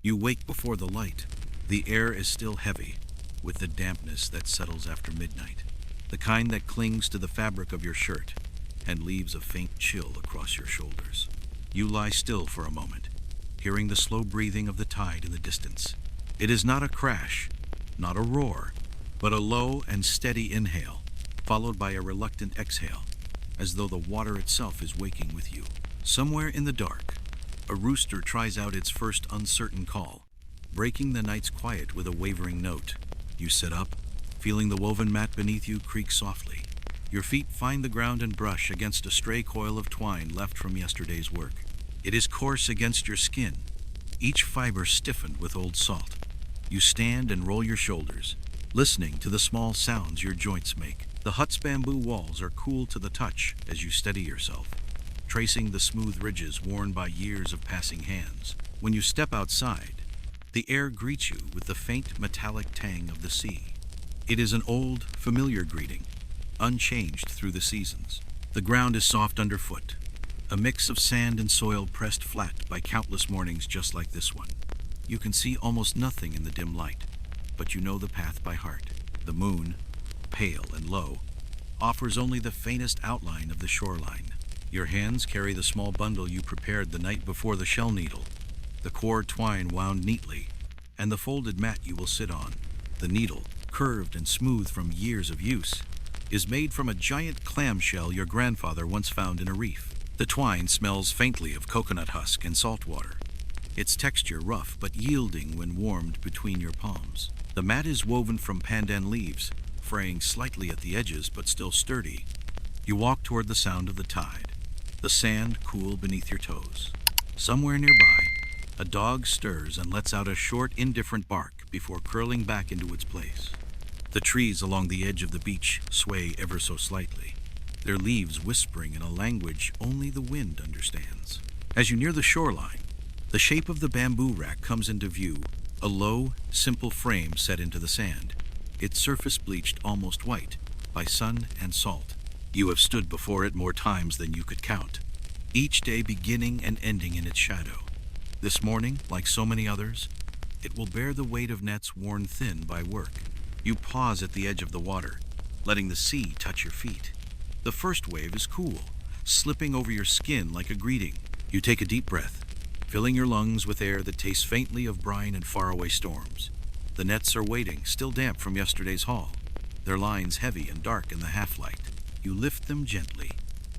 You wake before the light. The air is still heavy, with the dampness that settles after midnight, the kind that clings to the fabric of your shirt and leaves a faint chill across your shoulders. You lie still for a moment, hearing the slow breathing of the tide in the distance. It is not a crash, not a roar, but a low and steady inhale, followed by a reluctant exhale, as though the water itself is waking with you. Somewhere in the dark, a rooster tries out its first uncertain call, breaking the night's quiet with a wavering note. You sit up, feeling the woven mat beneath you creak softly. Your feet find the ground and brush against a stray coil of twine left from yesterday's work. It is coarse against your skin, each fiber stiffened with old salt. You stand and roll your shoulders, listening to the small sounds your joints make. The hut's bamboo walls are cool to the touch as you steady yourself, tracing the smooth ridges worn by years of passing hands. When you step outside, the air greets you with the faint metallic tang of the sea. It is an old, familiar greeting, unchanged through the seasons. The ground is soft underfoot, a mix of sand and soil pressed flat by countless mornings just like this one. You can see almost nothing in the dim light, but you know the path by heart. The moon, pale and low, offers only the faintest outline of the shoreline. Your hands carry the small bundle you prepared the night before, the shell needle, the cord twine wound neatly, and the folded mat you will sit on. The needle, curved and smooth from years of use, is made from a giant clamshell your grandfather once found in a reef. The twine smells faintly of coconut husk and salt water, its texture rough but yielding when warmed between your palms. The mat is woven from pandan leaves, fraying slightly at the edges but still sturdy. You walk toward the sound of the tide, the sand cool beneath your toes. Somewhere nearby, a dog stirs and lets out a short, indifferent bark before curling back into its place. The trees along the edge of the beach sway ever so slightly, their leaves whispering in a language only the wind understands. As you near the shoreline, the shape of the bamboo rack comes into view, a low, simple frame set into the sand, its surface bleached almost white by sun and salt. You have stood before it more times than you could count, each day beginning and ending in its shadow. This morning, like so many others, it will bear the weight of nets worn thin by work. You pause at the edge of the water, letting the sea touch your feet. The first wave is cool, slipping over your skin like a greeting. You take a deep breath, filling your lungs with air that tastes faintly of brine and faraway storms. The nets are waiting, still damp from yesterday's haul, their lines heavy and dark in the half-light. You lift them gently,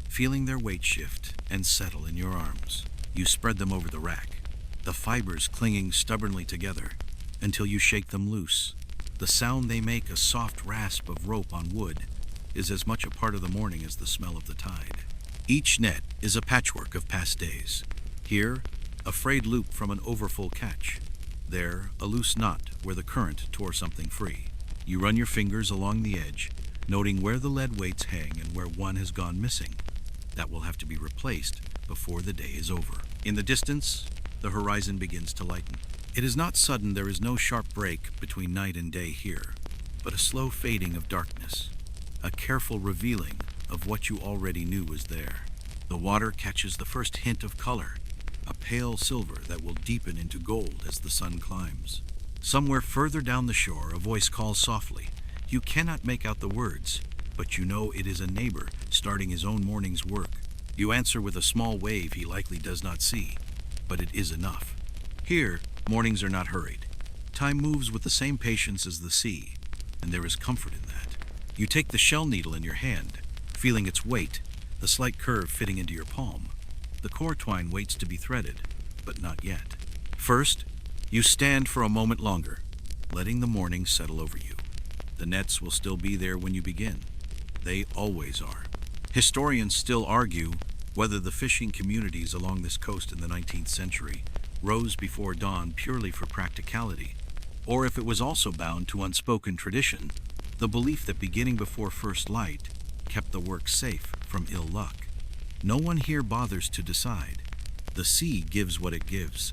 feeling their weight shift and settle in your arms. You spread them over the rack, the fibers clinging stubbornly together until you shake them loose. The sound they make, a soft rasp of rope on wood, is as much a part of the morning as the smell of the tide. Each net is a patchwork of past days. Here, a frayed loop from an overfull catch. There, a loose knot where the current tore something free. You run your fingers along the edge, noting where the lead weights hang and where one has gone missing. That will have to be replaced before the day is over. In the distance, the horizon begins to lighten. It is not sudden, there is no sharp break between night and day here, but a slow fading of darkness, a careful revealing of what you already knew was there. The water catches the first hint of color, a pale silver that will deepen into gold as the sun climbs. Somewhere further down the shore, a voice calls softly. You cannot make out the words, but you know it is a neighbor starting his own morning's work. You answer with a small wave he likely does not see, but it is enough. Here, mornings are not hurried. Time moves with the same patience as the sea, and there is comfort in that. You take the shell needle in your hand, feeling its weight, the slight curve fitting into your palm. The core twine waits to be threaded, but not yet. First, you stand for a moment longer, letting the morning settle over you. The nets will still be there when you begin. They always are. Historians still argue whether the fishing communities along this coast in the 19th century rose before dawn purely for practicality, or if it was also bound to unspoken tradition, the belief that beginning before first light kept the work safe from ill luck. No one here bothers to decide. The sea gives what it gives,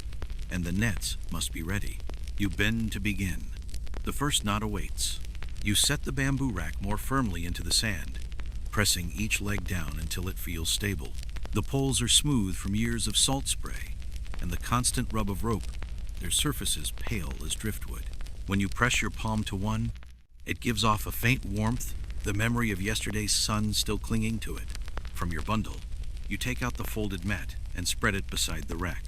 and the nets must be ready. You bend to begin. The first knot awaits. You set the bamboo rack more firmly into the sand, pressing each leg down until it feels stable. The poles are smooth from years of salt spray, and the constant rub of rope their surfaces pale as driftwood. When you press your palm to one, it gives off a faint warmth, the memory of yesterday's sun still clinging to it. From your bundle, you take out the folded mat and spread it beside the rack.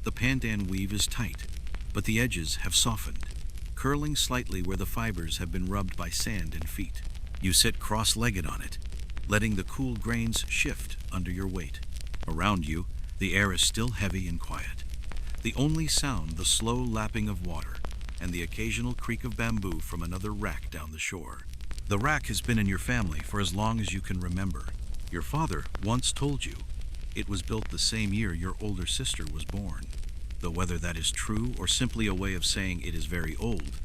The pandan weave is tight, but the edges have softened, curling slightly where the fibers have been rubbed by sand and feet. You sit cross-legged on it, letting the cool grains shift under your weight. Around you, the air is still heavy and quiet. The only sound, the slow lapping of water and the occasional creak of bamboo from another rack down the shore. The rack has been in your family for as long as you can remember. Your father once told you it was built the same year your older sister was born. Though whether that is true or simply a way of saying it is very old,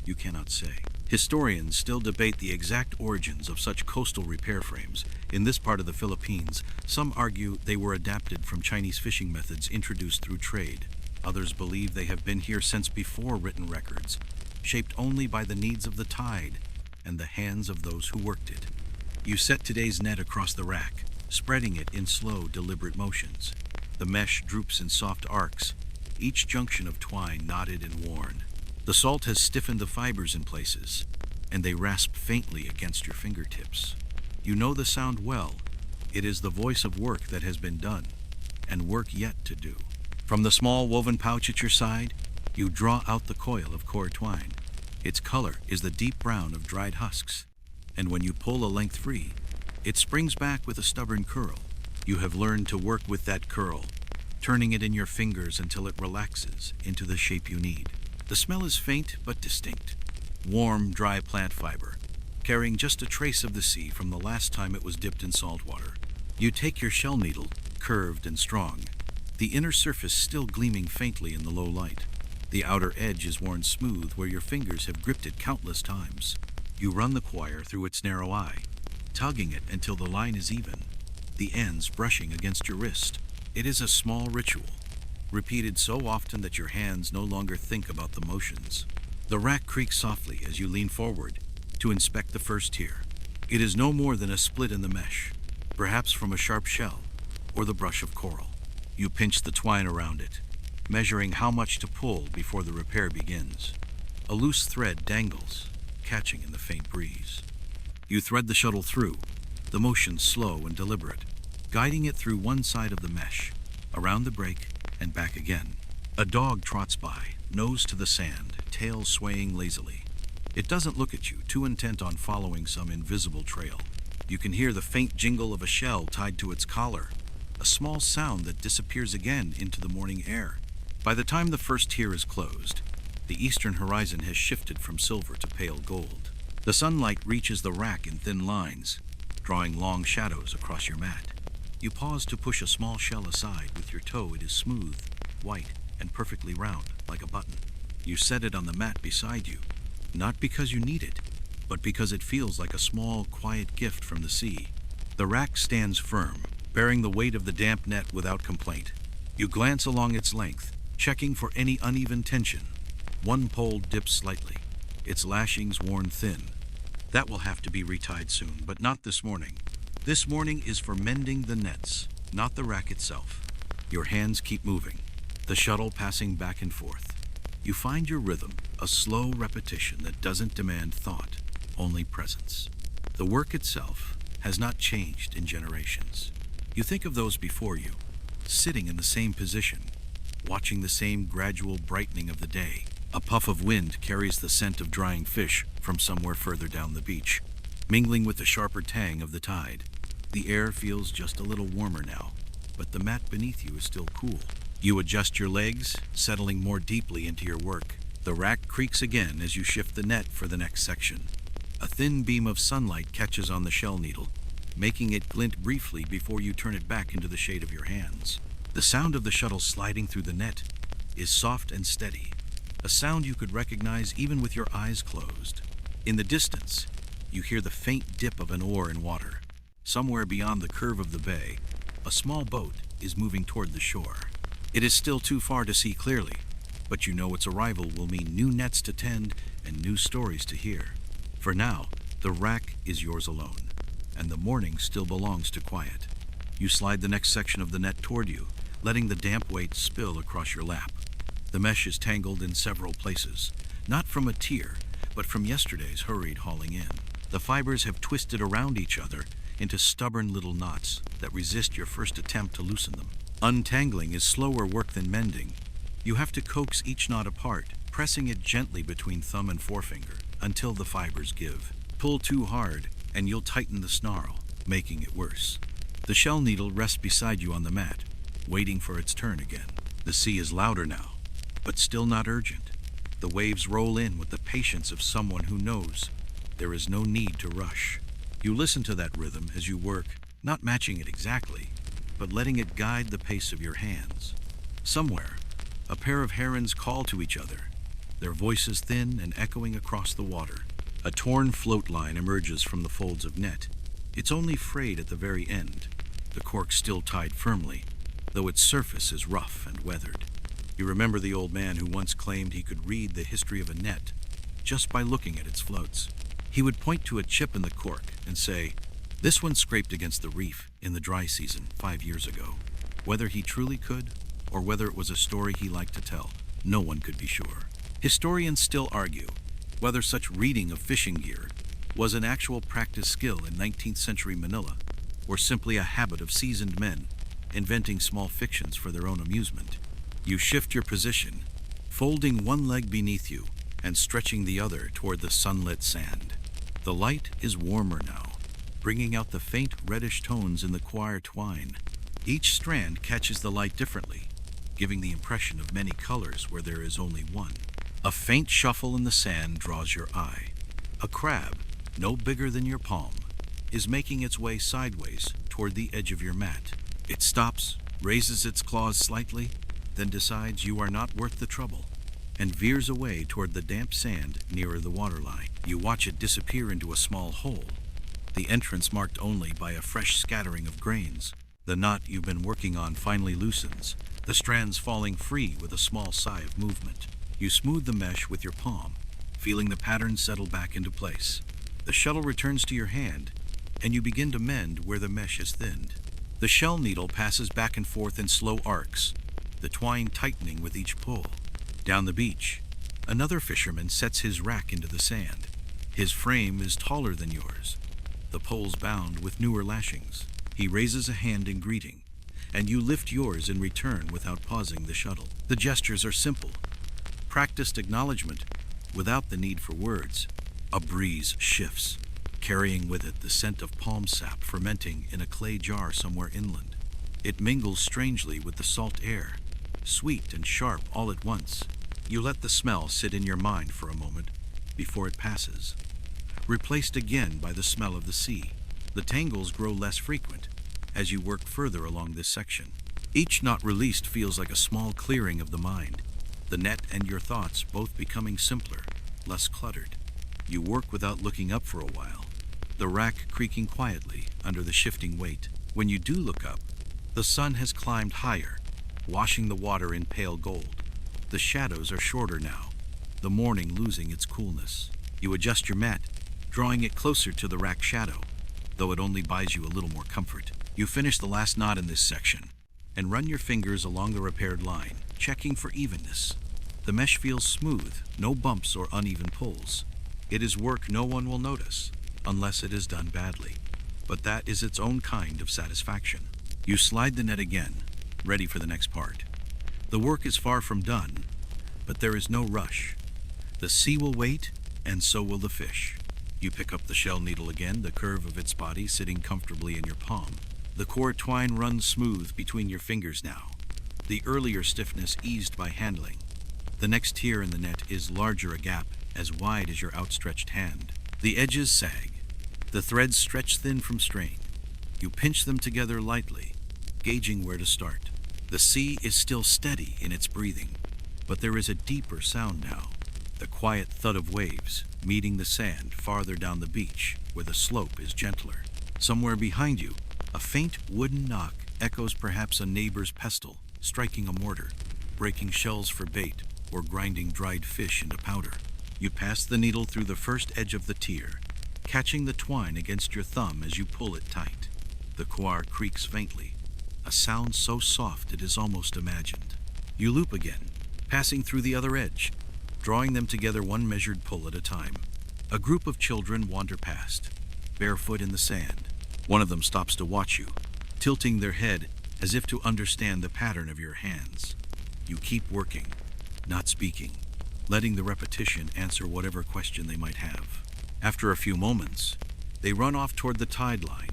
you cannot say. Historians still debate the exact origins of such coastal repair frames. In this part of the Philippines, some argue they were adapted from Chinese fishing methods introduced through trade. Others believe they have been here since before written records, shaped only by the needs of the tide and the hands of those who worked it. You set today's net across the rack, spreading it in slow, deliberate motions. The mesh droops in soft arcs, each junction of twine knotted and worn. The salt has stiffened the fibers in places, and they rasp faintly against your fingertips. You know the sound well. It is the voice of work that has been done, and work yet to do. From the small woven pouch at your side, you draw out the coil of cord twine. Its color is the deep brown of dried husks, and when you pull a length free, it springs back with a stubborn curl. You have learned to work with that curl, turning it in your fingers until it relaxes into the shape you need. The smell is faint but distinct. Warm, dry plant fiber, carrying just a trace of the sea from the last time it was dipped in salt water. You take your shell needle, curved and strong, the inner surface still gleaming faintly in the low light. The outer edge is worn smooth where your fingers have gripped it countless times. You run the wire through its narrow eye, tugging it until the line is even, the ends brushing against your wrist. It is a small ritual, repeated so often that your hands no longer think about the motions. The rack creaks softly as you lean forward to inspect the first tier. It is no more than a split in the mesh, perhaps from a sharp shell or the brush of coral. You pinch the twine around it, measuring how much to pull before the repair begins. A loose thread dangles, catching in the faint breeze. You thread the shuttle through, the motion slow and deliberate, guiding it through one side of the mesh, around the break, and back again. A dog trots by, nose to the sand, tail swaying lazily. It doesn't look at you, too intent on following some invisible trail. You can hear the faint jingle of a shell tied to its collar, a small sound that disappears again into the morning air. By the time the first tier is closed, the eastern horizon has shifted from silver to pale gold. The sunlight reaches the rack in thin lines, drawing long shadows across your mat. You pause to push a small shell aside. With your toe, it is smooth, white, and perfectly round, like a button. You set it on the mat beside you, not because you need it, but because it feels like a small, quiet gift from the sea. The rack stands firm, bearing the weight of the damp net without complaint. You glance along its length, checking for any uneven tension. One pole dips slightly, its lashings worn thin. That will have to be retied soon, but not this morning. This morning is for mending the nets, not the rack itself. Your hands keep moving, the shuttle passing back and forth. You find your rhythm, a slow repetition that doesn't demand thought, only presence. The work itself has not changed in generations. You think of those before you, sitting in the same position, watching the same gradual brightening of the day. A puff of wind carries the scent of drying fish from somewhere further down the beach, mingling with the sharper tang of the tide. The air feels just a little warmer now, but the mat beneath you is still cool. You adjust your legs, settling more deeply into your work. The rack creaks again as you shift the net for the next section. A thin beam of sunlight catches on the shell needle, making it glint briefly before you turn it back into the shade of your hands. The sound of the shuttle sliding through the net is soft and steady, a sound you could recognize even with your eyes closed. In the distance, you hear the faint dip of an oar in water. Somewhere beyond the curve of the bay, a small boat is moving toward the shore. It is still too far to see clearly, but you know its arrival will mean new nets to tend and new stories to hear. For now, the rack is yours alone, and the morning still belongs to quiet. You slide the next section of the net toward you, letting the damp weight spill across your lap. The The mesh is tangled in several places, not from a tear, but from yesterday's hurried hauling in. The fibers have twisted around each other into stubborn little knots that resist your first attempt to loosen them. Untangling is slower work than mending. You have to coax each knot apart, pressing it gently between thumb and forefinger until the fibers give. Pull too hard and you'll tighten the snarl, making it worse. The shell needle rests beside you on the mat, waiting for its turn again. The sea is louder now, but still not urgent. The waves roll in with the patience of someone who knows there is no need to rush. You listen to that rhythm as you work, not matching it exactly, but letting it guide the pace of your hands. Somewhere, a pair of herons call to each other, their voices thin and echoing across the water. A torn float line emerges from the folds of net. It's only frayed at the very end, the cork still tied firmly, though its surface is rough and weathered. You remember the old man who once claimed he could read the history of a net just by looking at its floats. He would point to a chip in the cork and say, "This one scraped against the reef in the dry season 5 years ago." Whether he truly could, or whether it was a story he liked to tell, no one could be sure. Historians still argue whether such reading of fishing gear was an actual practice skill in 19th century Manila, or simply a habit of seasoned men inventing small fictions for their own amusement. You shift your position, folding one leg beneath you and stretching the other toward the sunlit sand. The light is warmer now, bringing out the faint reddish tones in the coir twine. Each strand catches the light differently, giving the impression of many colors where there is only one. A faint shuffle in the sand draws your eye. A crab, no bigger than your palm, is making its way sideways toward the edge of your mat. It stops, raises its claws slightly, then decides you are not worth the trouble, and veers away toward the damp sand nearer the waterline. You watch it disappear into a small hole, the entrance marked only by a fresh scattering of grains. The knot you've been working on finally loosens, the strands falling free with a small sigh of movement. You smooth the mesh with your palm, feeling the pattern settle back into place. The shuttle returns to your hand, and you begin to mend where the mesh is thinned. The shell needle passes back and forth in slow arcs, the twine tightening with each pull. Down the beach, another fisherman sets his rack into the sand. His frame is taller than yours, the poles bound with newer lashings. He raises a hand in greeting, and you lift yours in return without pausing the shuttle. The gestures are simple, practiced acknowledgement without the need for words. A breeze shifts, carrying with it the scent of palm sap fermenting in a clay jar somewhere inland. It mingles strangely with the salt air, sweet and sharp all at once. You let the smell sit in your mind for a moment before it passes, replaced again by the smell of the sea. The tangles grow less frequent as you work further along this section. Each knot released feels like a small clearing of the mind, the net and your thoughts both becoming simpler, less cluttered. You work without looking up for a while, the rack creaking quietly under the shifting weight. When you do look up, the sun has climbed higher, washing the water in pale gold. The shadows are shorter now, the morning losing its coolness. You adjust your mat, drawing it closer to the rack shadow, though it only buys you a little more comfort. You finish the last knot in this section and run your fingers along the repaired line, checking for evenness. The mesh feels smooth, no bumps or uneven pulls. It is work no one will notice, unless it is done badly. But that is its own kind of satisfaction. You slide the net again, ready for the next part. The work is far from done, but there is no rush. The sea will wait, and so will the fish. You pick up the shell needle again, the curve of its body sitting comfortably in your palm. The core twine runs smooth between your fingers now, the earlier stiffness eased by handling. The next tier in the net is larger, a gap as wide as your outstretched hand. The edges sag, the threads stretch thin from strain. You pinch them together lightly, gauging where to start. The sea is still steady in its breathing, but there is a deeper sound now, the quiet thud of waves meeting the sand farther down the beach where the slope is gentler. Somewhere behind you, a faint wooden knock echoes, perhaps a neighbor's pestle striking a mortar, breaking shells for bait, or grinding dried fish into powder. You pass the needle through the first edge of the tier, catching the twine against your thumb as you pull it tight. The coir creaks faintly, a sound so soft it is almost imagined. You loop again, passing through the other edge, drawing them together one measured pull at a time. A group of children wander past, barefoot in the sand. One of them stops to watch you, tilting their head as if to understand the pattern of your hands. You keep working, not speaking, letting the repetition answer whatever question they might have. After a few moments, they run off toward the tide line,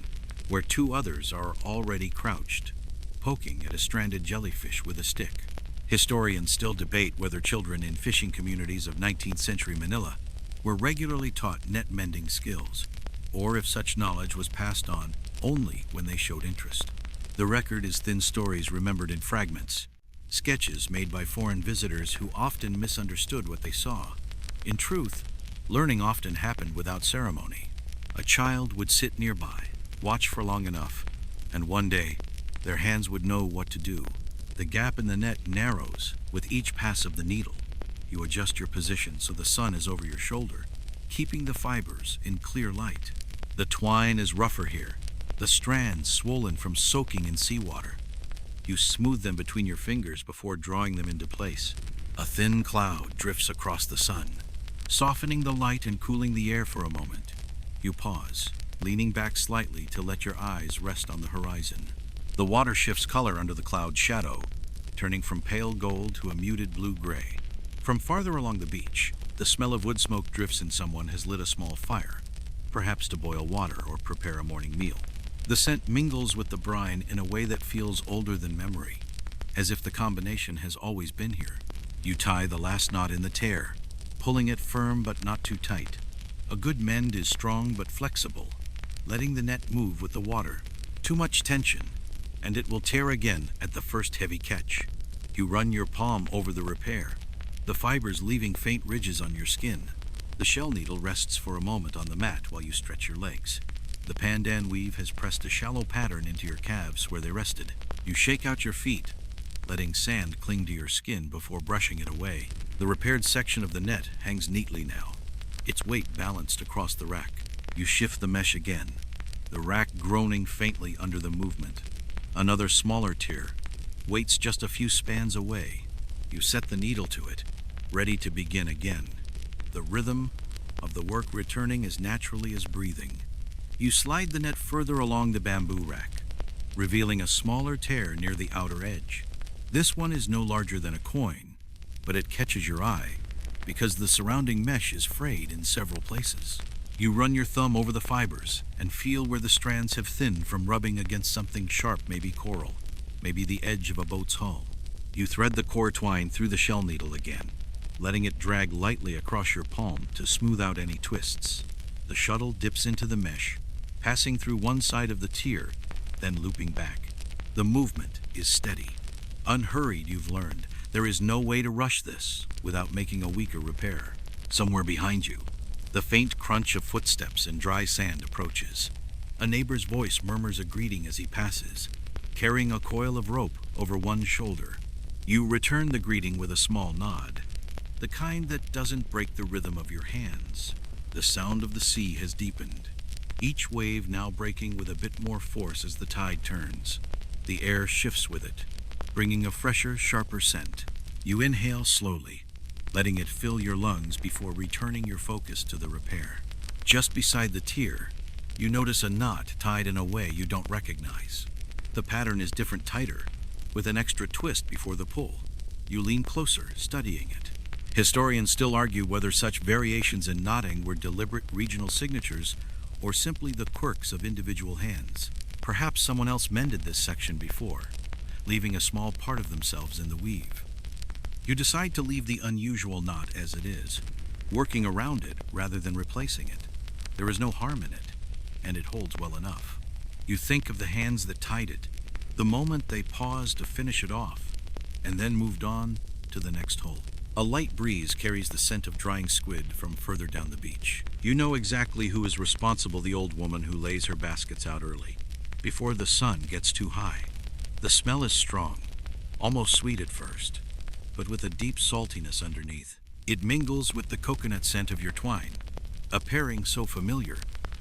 where two others are already crouched, poking at a stranded jellyfish with a stick. Historians still debate whether children in fishing communities of 19th century Manila were regularly taught net mending skills, or if such knowledge was passed on only when they showed interest. The record is thin stories remembered in fragments, sketches made by foreign visitors who often misunderstood what they saw. In truth, learning often happened without ceremony. A child would sit nearby, watch for long enough, and one day, their hands would know what to do. The gap in the net narrows with each pass of the needle. You adjust your position so the sun is over your shoulder, keeping the fibers in clear light. The twine is rougher here, the strands swollen from soaking in seawater. You smooth them between your fingers before drawing them into place. A thin cloud drifts across the sun, softening the light and cooling the air for a moment. You pause, leaning back slightly to let your eyes rest on the horizon. The water shifts color under the cloud's shadow, turning from pale gold to a muted blue-gray. From farther along the beach, the smell of wood smoke drifts and someone has lit a small fire, perhaps to boil water or prepare a morning meal. The scent mingles with the brine in a way that feels older than memory, as if the combination has always been here. You tie the last knot in the tear, pulling it firm but not too tight. A good mend is strong but flexible, letting the net move with the water. Too much tension, and it will tear again at the first heavy catch. You run your palm over the repair, the fibers leaving faint ridges on your skin. The shell needle rests for a moment on the mat while you stretch your legs. The pandan weave has pressed a shallow pattern into your calves where they rested. You shake out your feet, letting sand cling to your skin before brushing it away. The repaired section of the net hangs neatly now, its weight balanced across the rack. You shift the mesh again, the rack groaning faintly under the movement. Another smaller tier waits just a few spans away. You set the needle to it, ready to begin again. The rhythm of the work returning as naturally as breathing. You slide the net further along the bamboo rack, revealing a smaller tear near the outer edge. This one is no larger than a coin, but it catches your eye because the surrounding mesh is frayed in several places. You run your thumb over the fibers and feel where the strands have thinned from rubbing against something sharp, maybe coral, maybe the edge of a boat's hull. You thread the core twine through the shell needle again, letting it drag lightly across your palm to smooth out any twists. The shuttle dips into the mesh, passing through one side of the tier, then looping back. The movement is steady. Unhurried, you've learned. There is no way to rush this without making a weaker repair. Somewhere behind you, the faint crunch of footsteps in dry sand approaches. A neighbor's voice murmurs a greeting as he passes, carrying a coil of rope over one shoulder. You return the greeting with a small nod, the kind that doesn't break the rhythm of your hands. The sound of the sea has deepened, each wave now breaking with a bit more force as the tide turns. The air shifts with it, bringing a fresher, sharper scent. You inhale slowly, letting it fill your lungs before returning your focus to the repair. Just beside the tier, you notice a knot tied in a way you don't recognize. The pattern is different, tighter, with an extra twist before the pull. You lean closer, studying it. Historians still argue whether such variations in knotting were deliberate regional signatures or simply the quirks of individual hands. Perhaps someone else mended this section before, leaving a small part of themselves in the weave. You decide to leave the unusual knot as it is, working around it rather than replacing it. There is no harm in it, and it holds well enough. You think of the hands that tied it, the moment they paused to finish it off, and then moved on to the next hole. A light breeze carries the scent of drying squid from further down the beach. You know exactly who is responsible, the old woman who lays her baskets out early, before the sun gets too high. The smell is strong, almost sweet at first, but with a deep saltiness underneath. It mingles with the coconut scent of your twine, a pairing so familiar,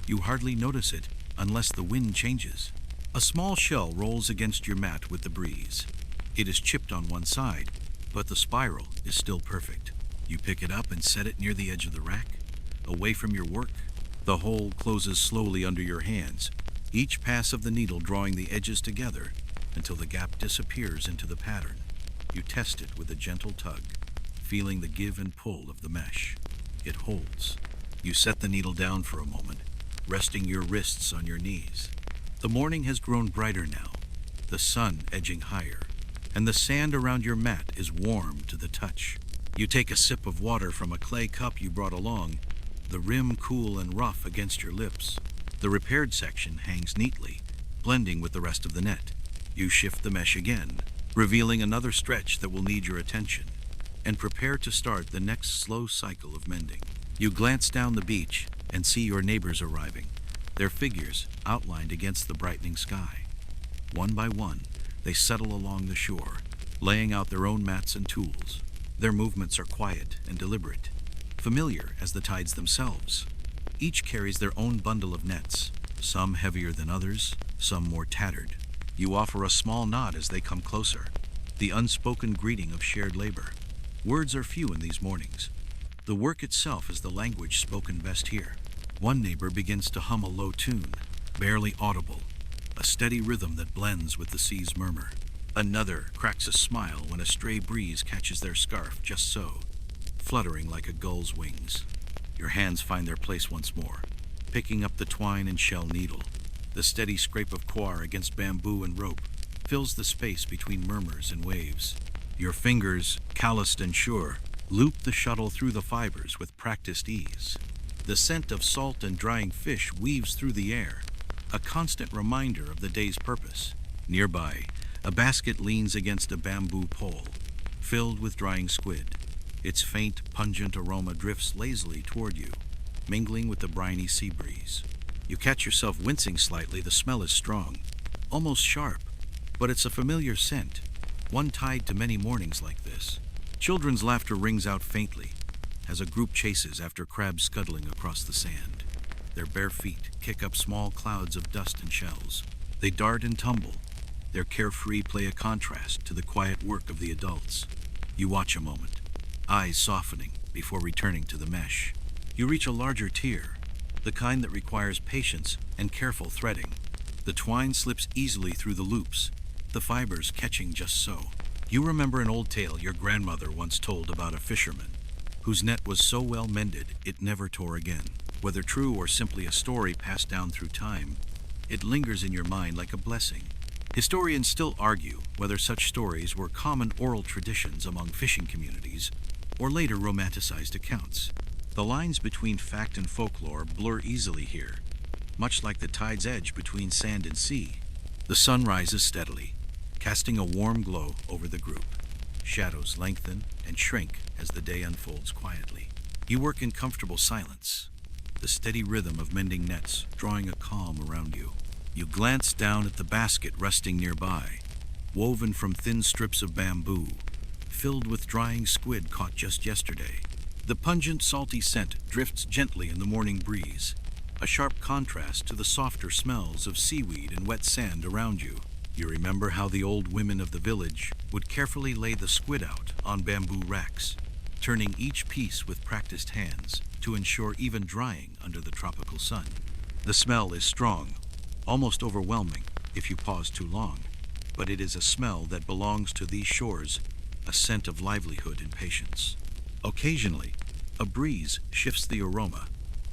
you hardly notice it unless the wind changes. A small shell rolls against your mat with the breeze. It is chipped on one side, but the spiral is still perfect. You pick it up and set it near the edge of the rack, away from your work. The hole closes slowly under your hands, each pass of the needle drawing the edges together until the gap disappears into the pattern. You test it with a gentle tug, feeling the give and pull of the mesh. It holds. You set the needle down for a moment, resting your wrists on your knees. The morning has grown brighter now, the sun edging higher, and the sand around your mat is warm to the touch. You take a sip of water from a clay cup you brought along, the rim cool and rough against your lips. The repaired section hangs neatly, blending with the rest of the net. You shift the mesh again, revealing another stretch that will need your attention, and prepare to start the next slow cycle of mending. You glance down the beach and see your neighbors arriving, their figures outlined against the brightening sky. One by one, they settle along the shore, laying out their own mats and tools. Their movements are quiet and deliberate, familiar as the tides themselves. Each carries their own bundle of nets, some heavier than others, some more tattered. You offer a small nod as they come closer, the unspoken greeting of shared labor. Words are few in these mornings. The work itself is the language spoken best here. One neighbor begins to hum a low tune, barely audible, a steady rhythm that blends with the sea's murmur. Another cracks a smile when a stray breeze catches their scarf just so, fluttering like a gull's wings. Your hands find their place once more, picking up the twine and shell needle. The steady scrape of coir against bamboo and rope fills the space between murmurs and waves. Your fingers, calloused and sure, loop the shuttle through the fibers with practiced ease. The scent of salt and drying fish weaves through the air, a constant reminder of the day's purpose. Nearby, a basket leans against a bamboo pole, filled with drying squid. Its faint, pungent aroma drifts lazily toward you, mingling with the briny sea breeze. You catch yourself wincing slightly. The smell is strong, almost sharp, but it's a familiar scent, one tied to many mornings like this. Children's laughter rings out faintly as a group chases after crabs scuttling across the sand. Their bare feet kick up small clouds of dust and shells. They dart and tumble, their carefree play a contrast to the quiet work of the adults. You watch a moment, eyes softening before returning to the mesh. You reach a larger tier, the kind that requires patience and careful threading. The twine slips easily through the loops, the fibers catching just so. You remember an old tale your grandmother once told about a fisherman whose net was so well mended it never tore again. Whether true or simply a story passed down through time, it lingers in your mind like a blessing. Historians still argue whether such stories were common oral traditions among fishing communities or later romanticized accounts. The lines between fact and folklore blur easily here, much like the tide's edge between sand and sea. The sun rises steadily, casting a warm glow over the group. Shadows lengthen and shrink as the day unfolds quietly. You work in comfortable silence, the steady rhythm of mending nets drawing a calm around you. You glance down at the basket resting nearby, woven from thin strips of bamboo, filled with drying squid caught just yesterday. The pungent, salty scent drifts gently in the morning breeze, a sharp contrast to the softer smells of seaweed and wet sand around you. You remember how the old women of the village would carefully lay the squid out on bamboo racks, turning each piece with practiced hands to ensure even drying under the tropical sun. The smell is strong, almost overwhelming if you pause too long, but it is a smell that belongs to these shores, a scent of livelihood and patience. Occasionally, a breeze shifts the aroma,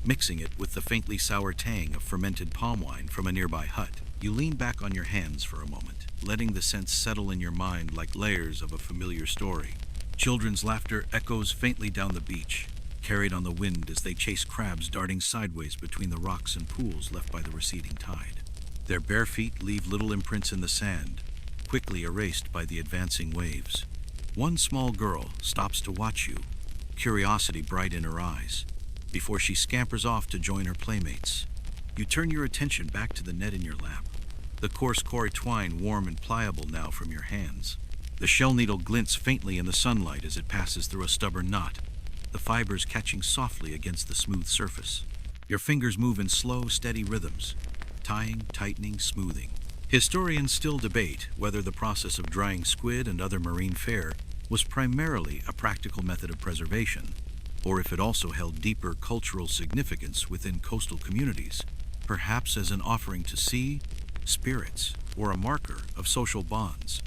mixing it with the faintly sour tang of fermented palm wine from a nearby hut. You lean back on your hands for a moment, letting the scents settle in your mind like layers of a familiar story. Children's laughter echoes faintly down the beach, carried on the wind as they chase crabs darting sideways between the rocks and pools left by the receding tide. Their bare feet leave little imprints in the sand, quickly erased by the advancing waves. One small girl stops to watch you, curiosity bright in her eyes, before she scampers off to join her playmates. You turn your attention back to the net in your lap, the coarse coir twine warm and pliable now from your hands. The shell needle glints faintly in the sunlight as it passes through a stubborn knot, the fibers catching softly against the smooth surface. Your fingers move in slow, steady rhythms, tying, tightening, smoothing. Historians still debate whether the process of drying squid and other marine fare was primarily a practical method of preservation, or if it also held deeper cultural significance within coastal communities, perhaps as an offering to sea, spirits, or a marker of social bonds.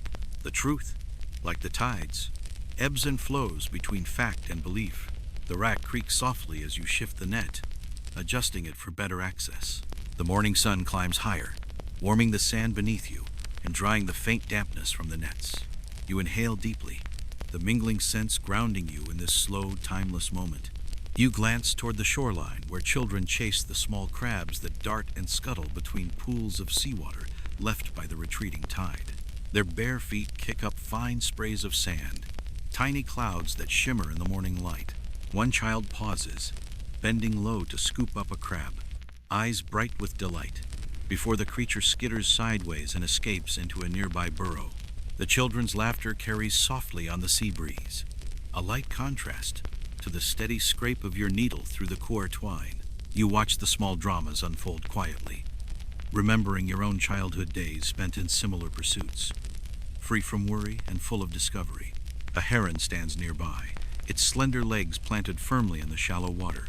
The truth, like the tides, ebbs and flows between fact and belief. The rack creaks softly as you shift the net, adjusting it for better access. The morning sun climbs higher, warming the sand beneath you and drying the faint dampness from the nets. You inhale deeply, the mingling scents grounding you in this slow, timeless moment. You glance toward the shoreline where children chase the small crabs that dart and scuttle between pools of seawater left by the retreating tide. Their bare feet kick up fine sprays of sand, tiny clouds that shimmer in the morning light. One child pauses, bending low to scoop up a crab, eyes bright with delight, before the creature skitters sideways and escapes into a nearby burrow. The children's laughter carries softly on the sea breeze, a light contrast to the steady scrape of your needle through the core twine. You watch the small dramas unfold quietly, remembering your own childhood days spent in similar pursuits, free from worry and full of discovery. A heron stands nearby, its slender legs planted firmly in the shallow water.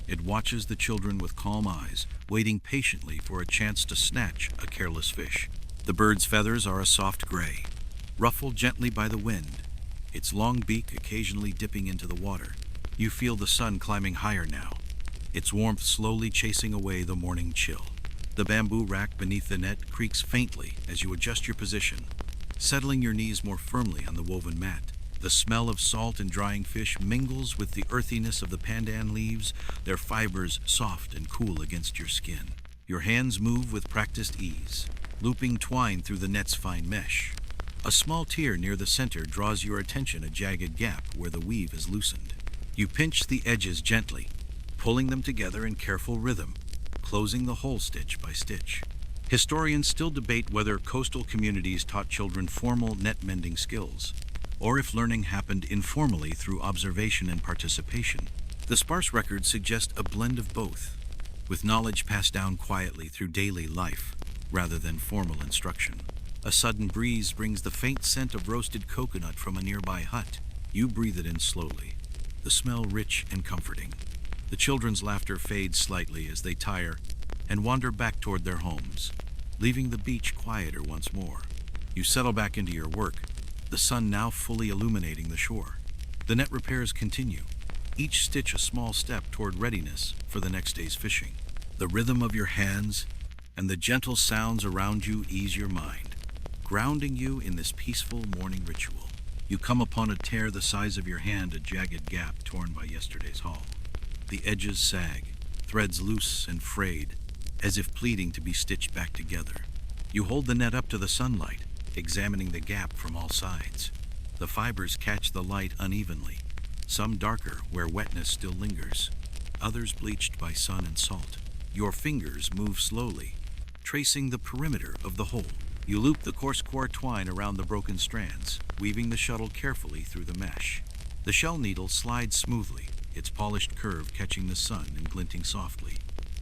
It watches the children with calm eyes, waiting patiently for a chance to snatch a careless fish. The bird's feathers are a soft gray, ruffled gently by the wind, its long beak occasionally dipping into the water. You feel the sun climbing higher now, its warmth slowly chasing away the morning chill. The bamboo rack beneath the net creaks faintly as you adjust your position, settling your knees more firmly on the woven mat. The smell of salt and drying fish mingles with the earthiness of the pandan leaves, their fibers soft and cool against your skin. Your hands move with practiced ease, looping twine through the net's fine mesh. A small tear near the center draws your attention, a jagged gap where the weave is loosened. You pinch the edges gently, pulling them together in careful rhythm, closing the whole stitch by stitch. Historians still debate whether coastal communities taught children formal net mending skills, or if learning happened informally through observation and participation. The sparse records suggest a blend of both, with knowledge passed down quietly through daily life rather than formal instruction. A sudden breeze brings the faint scent of roasted coconut from a nearby hut. You breathe it in slowly, the smell rich and comforting. The children's laughter fades slightly as they tire and wander back toward their homes, leaving the beach quieter once more. You settle back into your work, the sun now fully illuminating the shore. The net repairs continue, each stitch a small step toward readiness for the next day's fishing. The rhythm of your hands and the gentle sounds around you ease your mind, grounding you in this peaceful morning ritual. You come upon a tear the size of your hand, a jagged gap torn by yesterday's haul. The edges sag, threads loose and frayed, as if pleading to be stitched back together. You hold the net up to the sunlight, examining the gap from all sides. The fibers catch the light unevenly, some darker where wetness still lingers, others bleached by sun and salt. Your fingers move slowly, tracing the perimeter of the hole. You loop the coarse core twine around the broken strands, weaving the shuttle carefully through the mesh. The shell needle slides smoothly, its polished curve catching the sun and glinting softly.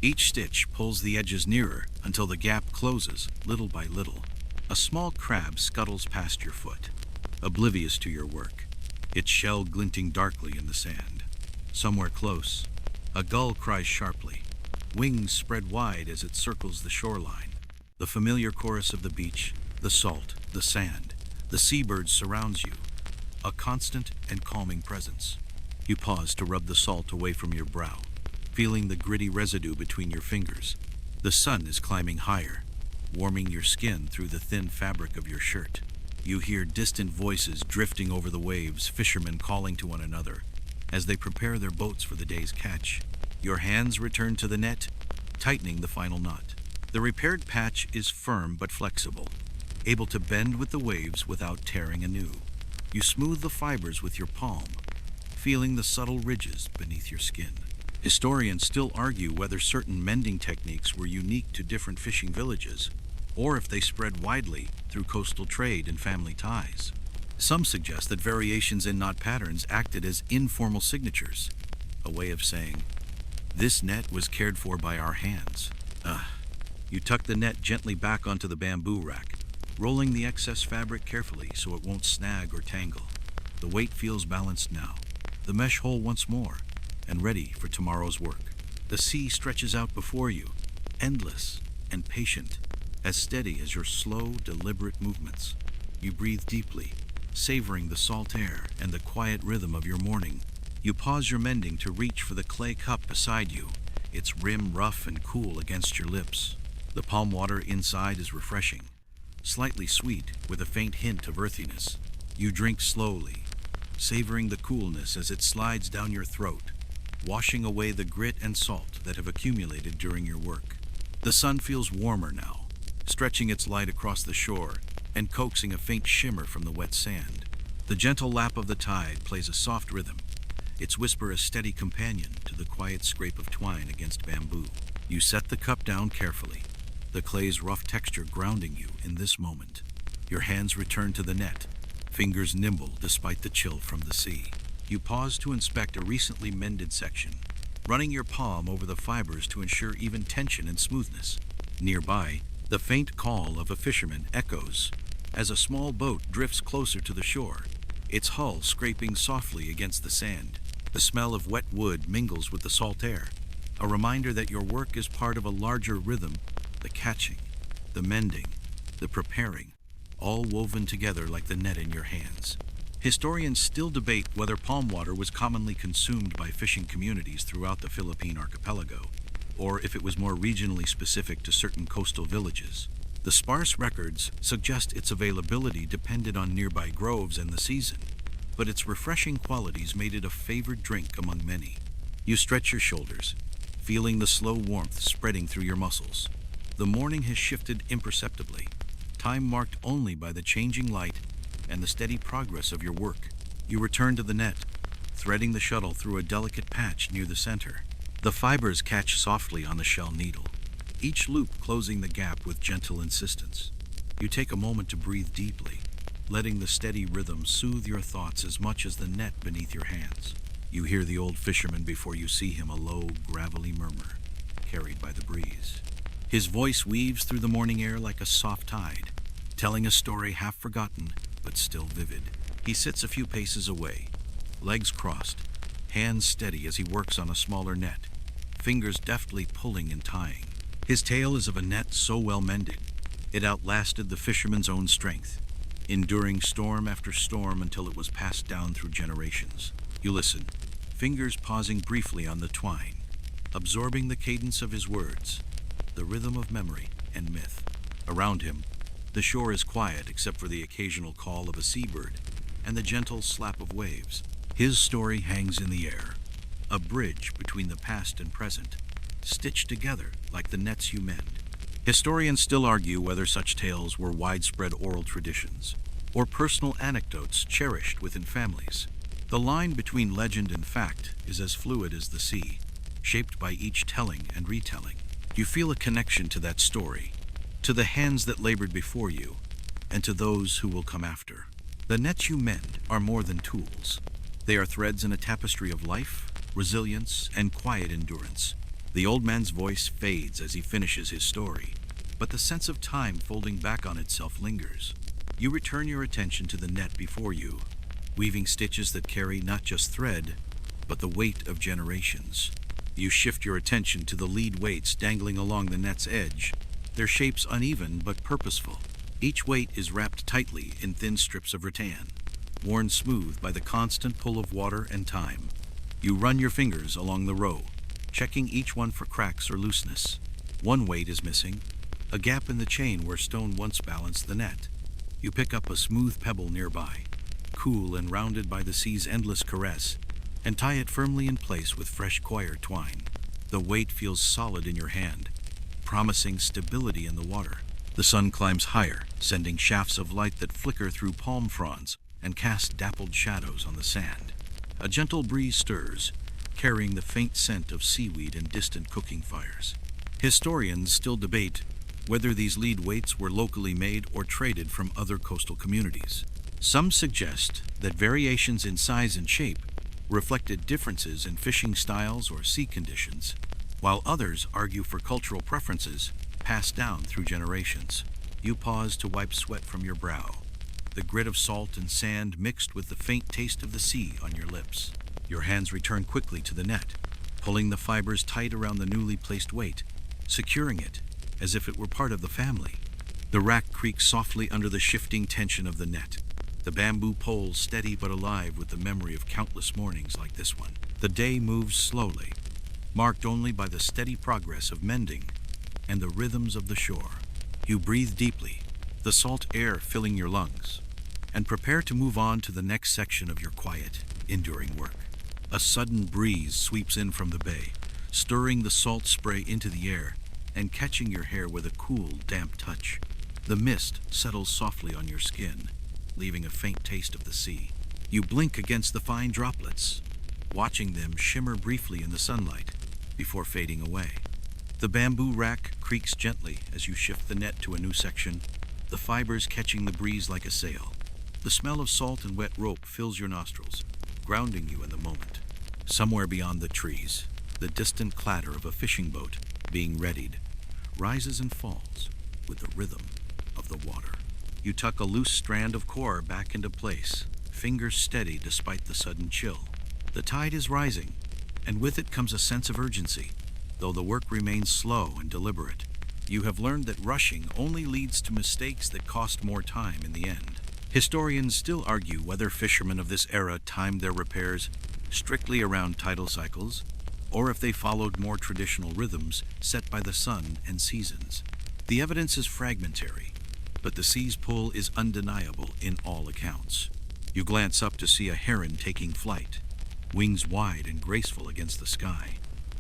Each stitch pulls the edges nearer until the gap closes, little by little. A small crab scuttles past your foot, oblivious to your work, its shell glinting darkly in the sand. Somewhere close, a gull cries sharply, wings spread wide as it circles the shoreline. The familiar chorus of the beach, the salt, the sand, the seabirds surrounds you, a constant and calming presence. You pause to rub the salt away from your brow, feeling the gritty residue between your fingers. The sun is climbing higher, warming your skin through the thin fabric of your shirt. You hear distant voices drifting over the waves, fishermen calling to one another as they prepare their boats for the day's catch. Your hands return to the net, tightening the final knot. The repaired patch is firm but flexible, able to bend with the waves without tearing anew. You smooth the fibers with your palm, feeling the subtle ridges beneath your skin. Historians still argue whether certain mending techniques were unique to different fishing villages, or if they spread widely through coastal trade and family ties. Some suggest that variations in knot patterns acted as informal signatures, a way of saying, "This net was cared for by our hands." You tuck the net gently back onto the bamboo rack, rolling the excess fabric carefully so it won't snag or tangle. The weight feels balanced now, the mesh whole once more, and ready for tomorrow's work. The sea stretches out before you, endless and patient, as steady as your slow, deliberate movements. You breathe deeply, savoring the salt air and the quiet rhythm of your morning. You pause your mending to reach for the clay cup beside you, its rim rough and cool against your lips. The palm water inside is refreshing, slightly sweet with a faint hint of earthiness. You drink slowly, savoring the coolness as it slides down your throat, washing away the grit and salt that have accumulated during your work. The sun feels warmer now, stretching its light across the shore and coaxing a faint shimmer from the wet sand. The gentle lap of the tide plays a soft rhythm, its whisper a steady companion to the quiet scrape of twine against bamboo. You set the cup down carefully, the clay's rough texture grounding you in this moment. Your hands return to the net, fingers nimble despite the chill from the sea. You pause to inspect a recently mended section, running your palm over the fibers to ensure even tension and smoothness. Nearby, the faint call of a fisherman echoes as a small boat drifts closer to the shore, its hull scraping softly against the sand. The smell of wet wood mingles with the salt air, a reminder that your work is part of a larger rhythm, the catching, the mending, the preparing, all woven together like the net in your hands. Historians still debate whether palm water was commonly consumed by fishing communities throughout the Philippine archipelago, or if it was more regionally specific to certain coastal villages. The sparse records suggest its availability depended on nearby groves and the season, but its refreshing qualities made it a favored drink among many. You stretch your shoulders, feeling the slow warmth spreading through your muscles. The morning has shifted imperceptibly, time marked only by the changing light and the steady progress of your work. You return to the net, threading the shuttle through a delicate patch near the center. The fibers catch softly on the shell needle, each loop closing the gap with gentle insistence. You take a moment to breathe deeply, letting the steady rhythm soothe your thoughts as much as the net beneath your hands. You hear the old fisherman before you see him, a low, gravelly murmur, carried by the breeze. His voice weaves through the morning air like a soft tide, telling a story half forgotten but still vivid. He sits a few paces away, legs crossed, hands steady as he works on a smaller net, fingers deftly pulling and tying. His tale is of a net so well mended, it outlasted the fisherman's own strength, enduring storm after storm until it was passed down through generations. You listen, fingers pausing briefly on the twine, absorbing the cadence of his words, the rhythm of memory and myth. Around him, the shore is quiet except for the occasional call of a seabird and the gentle slap of waves. His story hangs in the air, a bridge between the past and present, stitched together like the nets you mend. Historians still argue whether such tales were widespread oral traditions or personal anecdotes cherished within families. The line between legend and fact is as fluid as the sea, shaped by each telling and retelling. You feel a connection to that story, to the hands that labored before you, and to those who will come after. The nets you mend are more than tools. They are threads in a tapestry of life, resilience, and quiet endurance. The old man's voice fades as he finishes his story, but the sense of time folding back on itself lingers. You return your attention to the net before you, weaving stitches that carry not just thread, but the weight of generations. You shift your attention to the lead weights dangling along the net's edge, their shapes uneven but purposeful. Each weight is wrapped tightly in thin strips of rattan, worn smooth by the constant pull of water and time. You run your fingers along the row, checking each one for cracks or looseness. One weight is missing, a gap in the chain where stone once balanced the net. You pick up a smooth pebble nearby, cool and rounded by the sea's endless caress, and tie it firmly in place with fresh coir twine. The weight feels solid in your hand, promising stability in the water. The sun climbs higher, sending shafts of light that flicker through palm fronds and cast dappled shadows on the sand. A gentle breeze stirs, carrying the faint scent of seaweed and distant cooking fires. Historians still debate whether these lead weights were locally made or traded from other coastal communities. Some suggest that variations in size and shape reflected differences in fishing styles or sea conditions, while others argue for cultural preferences passed down through generations. You pause to wipe sweat from your brow, the grit of salt and sand mixed with the faint taste of the sea on your lips. Your hands return quickly to the net, pulling the fibers tight around the newly placed weight, securing it as if it were part of the family. The rack creaks softly under the shifting tension of the net, the bamboo poles steady but alive with the memory of countless mornings like this one. The day moves slowly, marked only by the steady progress of mending and the rhythms of the shore. You breathe deeply, the salt air filling your lungs, and prepare to move on to the next section of your quiet, enduring work. A sudden breeze sweeps in from the bay, stirring the salt spray into the air and catching your hair with a cool, damp touch. The mist settles softly on your skin, leaving a faint taste of the sea. You blink against the fine droplets, watching them shimmer briefly in the sunlight before fading away. The bamboo rack creaks gently as you shift the net to a new section, the fibers catching the breeze like a sail. The smell of salt and wet rope fills your nostrils, grounding you in the moment. Somewhere beyond the trees, the distant clatter of a fishing boat being readied rises and falls with the rhythm of the water. You tuck a loose strand of core back into place, fingers steady despite the sudden chill. The tide is rising, and with it comes a sense of urgency, though the work remains slow and deliberate. You have learned that rushing only leads to mistakes that cost more time in the end. Historians still argue whether fishermen of this era timed their repairs strictly around tidal cycles, or if they followed more traditional rhythms set by the sun and seasons. The evidence is fragmentary, but the sea's pull is undeniable in all accounts. You glance up to see a heron taking flight, wings wide and graceful against the sky.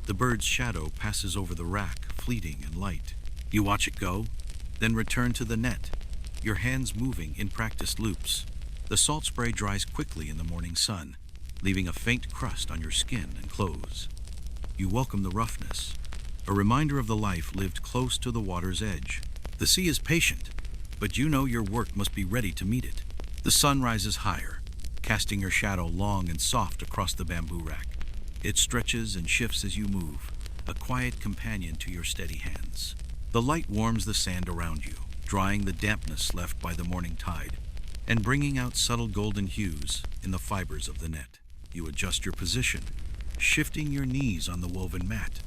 The bird's shadow passes over the rack, fleeting and light. You watch it go, then return to the net, your hands moving in practiced loops. The salt spray dries quickly in the morning sun, leaving a faint crust on your skin and clothes. You welcome the roughness, a reminder of the life lived close to the water's edge. The sea is patient, but you know your work must be ready to meet it. The sun rises higher, casting your shadow long and soft across the bamboo rack. It stretches and shifts as you move, a quiet companion to your steady hands. The light warms the sand around you, drying the dampness left by the morning tide, and bringing out subtle golden hues in the fibers of the net. You adjust your position, shifting your knees on the woven mat.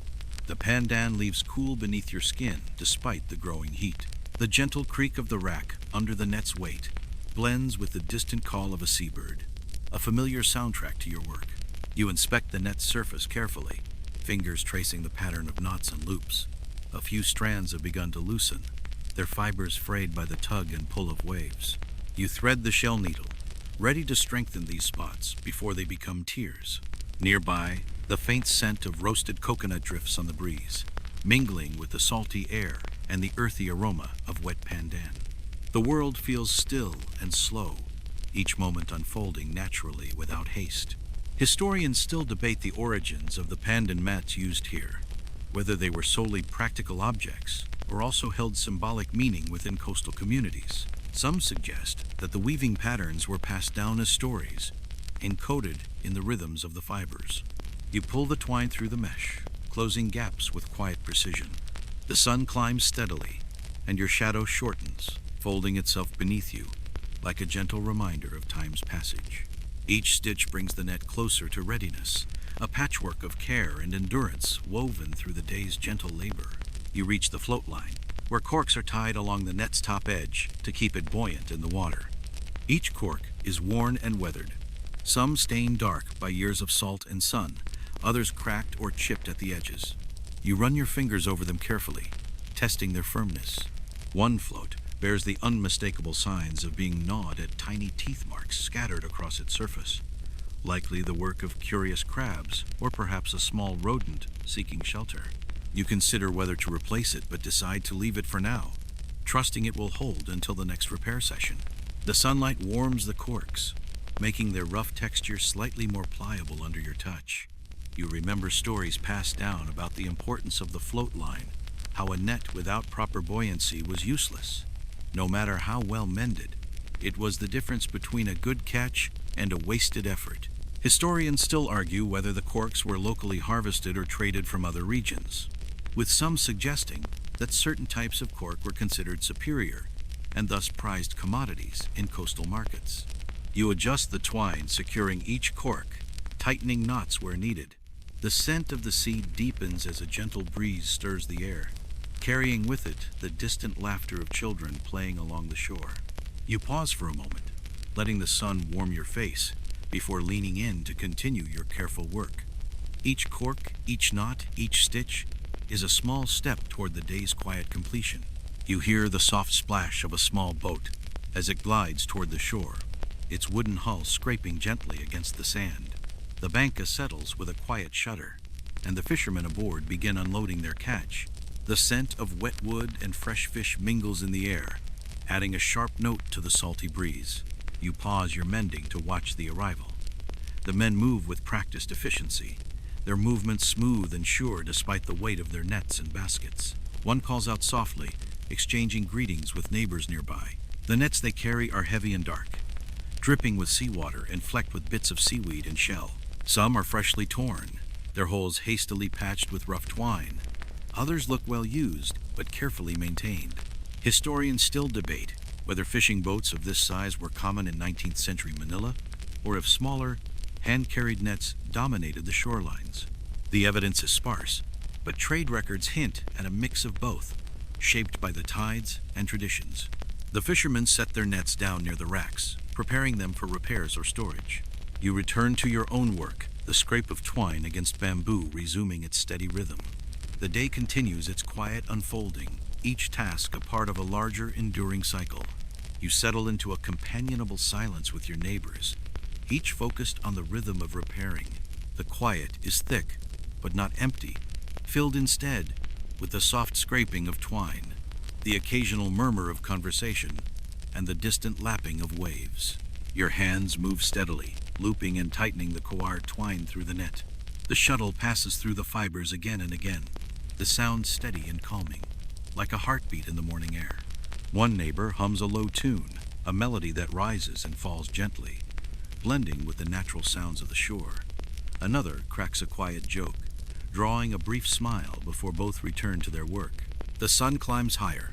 The pandan leaves cool beneath your skin despite the growing heat. The gentle creak of the rack under the net's weight blends with the distant call of a seabird, a familiar soundtrack to your work. You inspect the net's surface carefully, fingers tracing the pattern of knots and loops. A few strands have begun to loosen, their fibers frayed by the tug and pull of waves. You thread the shell needle, ready to strengthen these spots before they become tears. Nearby, the faint scent of roasted coconut drifts on the breeze, mingling with the salty air and the earthy aroma of wet pandan. The world feels still and slow, each moment unfolding naturally without haste. Historians still debate the origins of the pandan mats used here, whether they were solely practical objects or also held symbolic meaning within coastal communities. Some suggest that the weaving patterns were passed down as stories, encoded in the rhythms of the fibers. You pull the twine through the mesh, closing gaps with quiet precision. The sun climbs steadily, and your shadow shortens, folding itself beneath you, like a gentle reminder of time's passage. Each stitch brings the net closer to readiness, a patchwork of care and endurance woven through the day's gentle labor. You reach the float line, where corks are tied along the net's top edge to keep it buoyant in the water. Each cork is worn and weathered, some stained dark by years of salt and sun, others cracked or chipped at the edges. You run your fingers over them carefully, testing their firmness. One float bears the unmistakable signs of being gnawed at tiny teeth marks scattered across its surface, likely the work of curious crabs or perhaps a small rodent seeking shelter. You consider whether to replace it, but decide to leave it for now, trusting it will hold until the next repair session. The sunlight warms the corks, making their rough texture slightly more pliable under your touch. You remember stories passed down about the importance of the float line, how a net without proper buoyancy was useless. No matter how well mended, it was the difference between a good catch and a wasted effort. Historians still argue whether the corks were locally harvested or traded from other regions, with some suggesting that certain types of cork were considered superior and thus prized commodities in coastal markets. You adjust the twine, securing each cork, tightening knots where needed. The scent of the sea deepens as a gentle breeze stirs the air, carrying with it the distant laughter of children playing along the shore. You pause for a moment, letting the sun warm your face before leaning in to continue your careful work. Each cork, each knot, each stitch is a small step toward the day's quiet completion. You hear the soft splash of a small boat as it glides toward the shore, its wooden hull scraping gently against the sand. The banca settles with a quiet shudder, and the fishermen aboard begin unloading their catch. The scent of wet wood and fresh fish mingles in the air, adding a sharp note to the salty breeze. You pause your mending to watch the arrival. The men move with practiced efficiency, their movements smooth and sure despite the weight of their nets and baskets. One calls out softly, exchanging greetings with neighbors nearby. The nets they carry are heavy and dark, dripping with seawater and flecked with bits of seaweed and shell. Some are freshly torn, their holes hastily patched with rough twine. Others look well used, but carefully maintained. Historians still debate whether fishing boats of this size were common in 19th century Manila, or if smaller, hand-carried nets dominated the shorelines. The evidence is sparse, but trade records hint at a mix of both, shaped by the tides and traditions. The fishermen set their nets down near the racks, preparing them for repairs or storage. You return to your own work, the scrape of twine against bamboo resuming its steady rhythm. The day continues its quiet unfolding, each task a part of a larger, enduring cycle. You settle into a companionable silence with your neighbors, each focused on the rhythm of repairing. The quiet is thick, but not empty, filled instead with the soft scraping of twine, the occasional murmur of conversation, and the distant lapping of waves. Your hands move steadily, looping and tightening the coir twine through the net. The shuttle passes through the fibers again and again, the sound steady and calming, like a heartbeat in the morning air. One neighbor hums a low tune, a melody that rises and falls gently, blending with the natural sounds of the shore. Another cracks a quiet joke, drawing a brief smile before both return to their work. The sun climbs higher,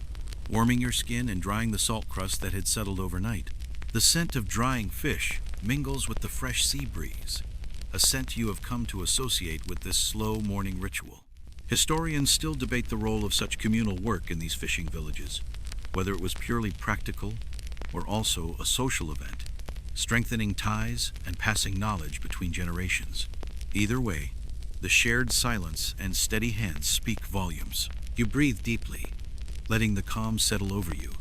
warming your skin and drying the salt crust that had settled overnight. The scent of drying fish mingles with the fresh sea breeze, a scent you have come to associate with this slow morning ritual. Historians still debate the role of such communal work in these fishing villages, whether it was purely practical or also a social event, strengthening ties and passing knowledge between generations. Either way, the shared silence and steady hands speak volumes. You breathe deeply, letting the calm settle over you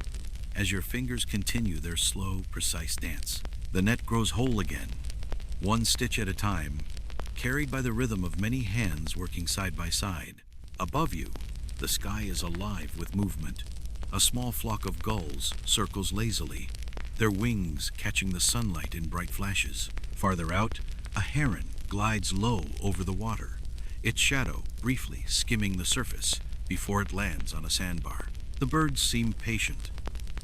as your fingers continue their slow, precise dance. The net grows whole again, one stitch at a time, carried by the rhythm of many hands working side by side. Above you, the sky is alive with movement. A small flock of gulls circles lazily, their wings catching the sunlight in bright flashes. Farther out, a heron glides low over the water, its shadow briefly skimming the surface before it lands on a sandbar. The birds seem patient,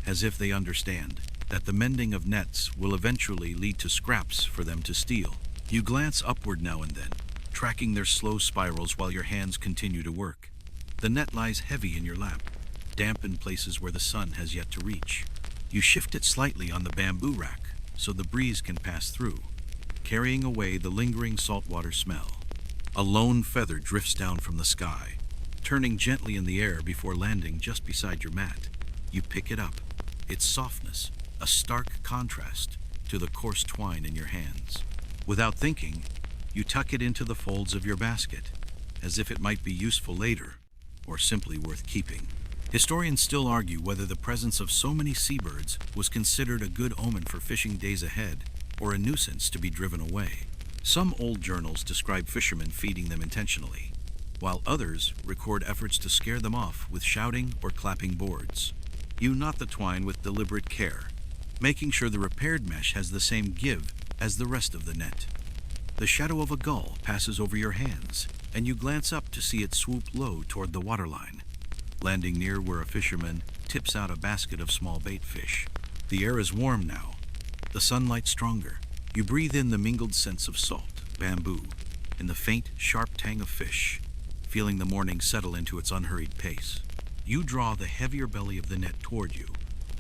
as if they understand that the mending of nets will eventually lead to scraps for them to steal. You glance upward now and then, tracking their slow spirals while your hands continue to work. The net lies heavy in your lap, damp in places where the sun has yet to reach. You shift it slightly on the bamboo rack so the breeze can pass through, carrying away the lingering saltwater smell. A lone feather drifts down from the sky, turning gently in the air before landing just beside your mat. You pick it up, its softness a stark contrast to the coarse twine in your hands. Without thinking, you tuck it into the folds of your basket, as if it might be useful later, or simply worth keeping. Historians still argue whether the presence of so many seabirds was considered a good omen for fishing days ahead, or a nuisance to be driven away. Some old journals describe fishermen feeding them intentionally, while others record efforts to scare them off with shouting or clapping boards. You knot the twine with deliberate care, making sure the repaired mesh has the same give as the rest of the net. The shadow of a gull passes over your hands, and you glance up to see it swoop low toward the waterline, landing near where a fisherman tips out a basket of small bait fish. The air is warm now, the sunlight stronger. You breathe in the mingled scents of salt, bamboo, and the faint, sharp tang of fish, feeling the morning settle into its unhurried pace. You draw the heavier belly of the net toward you,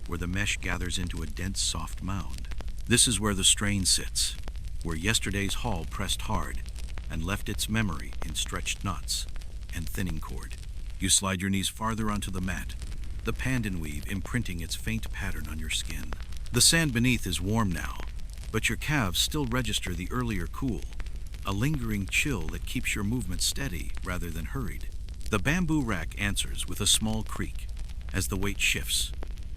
where the mesh gathers into a dense, soft mound. This is where the strain sits, where yesterday's haul pressed hard and left its memory in stretched knots and thinning cord. You slide your knees farther onto the mat, the pandan weave imprinting its faint pattern on your skin. The sand beneath is warm now, but your calves still register the earlier cool, a lingering chill that keeps your movement steady rather than hurried. The bamboo rack answers with a small creak as the weight shifts.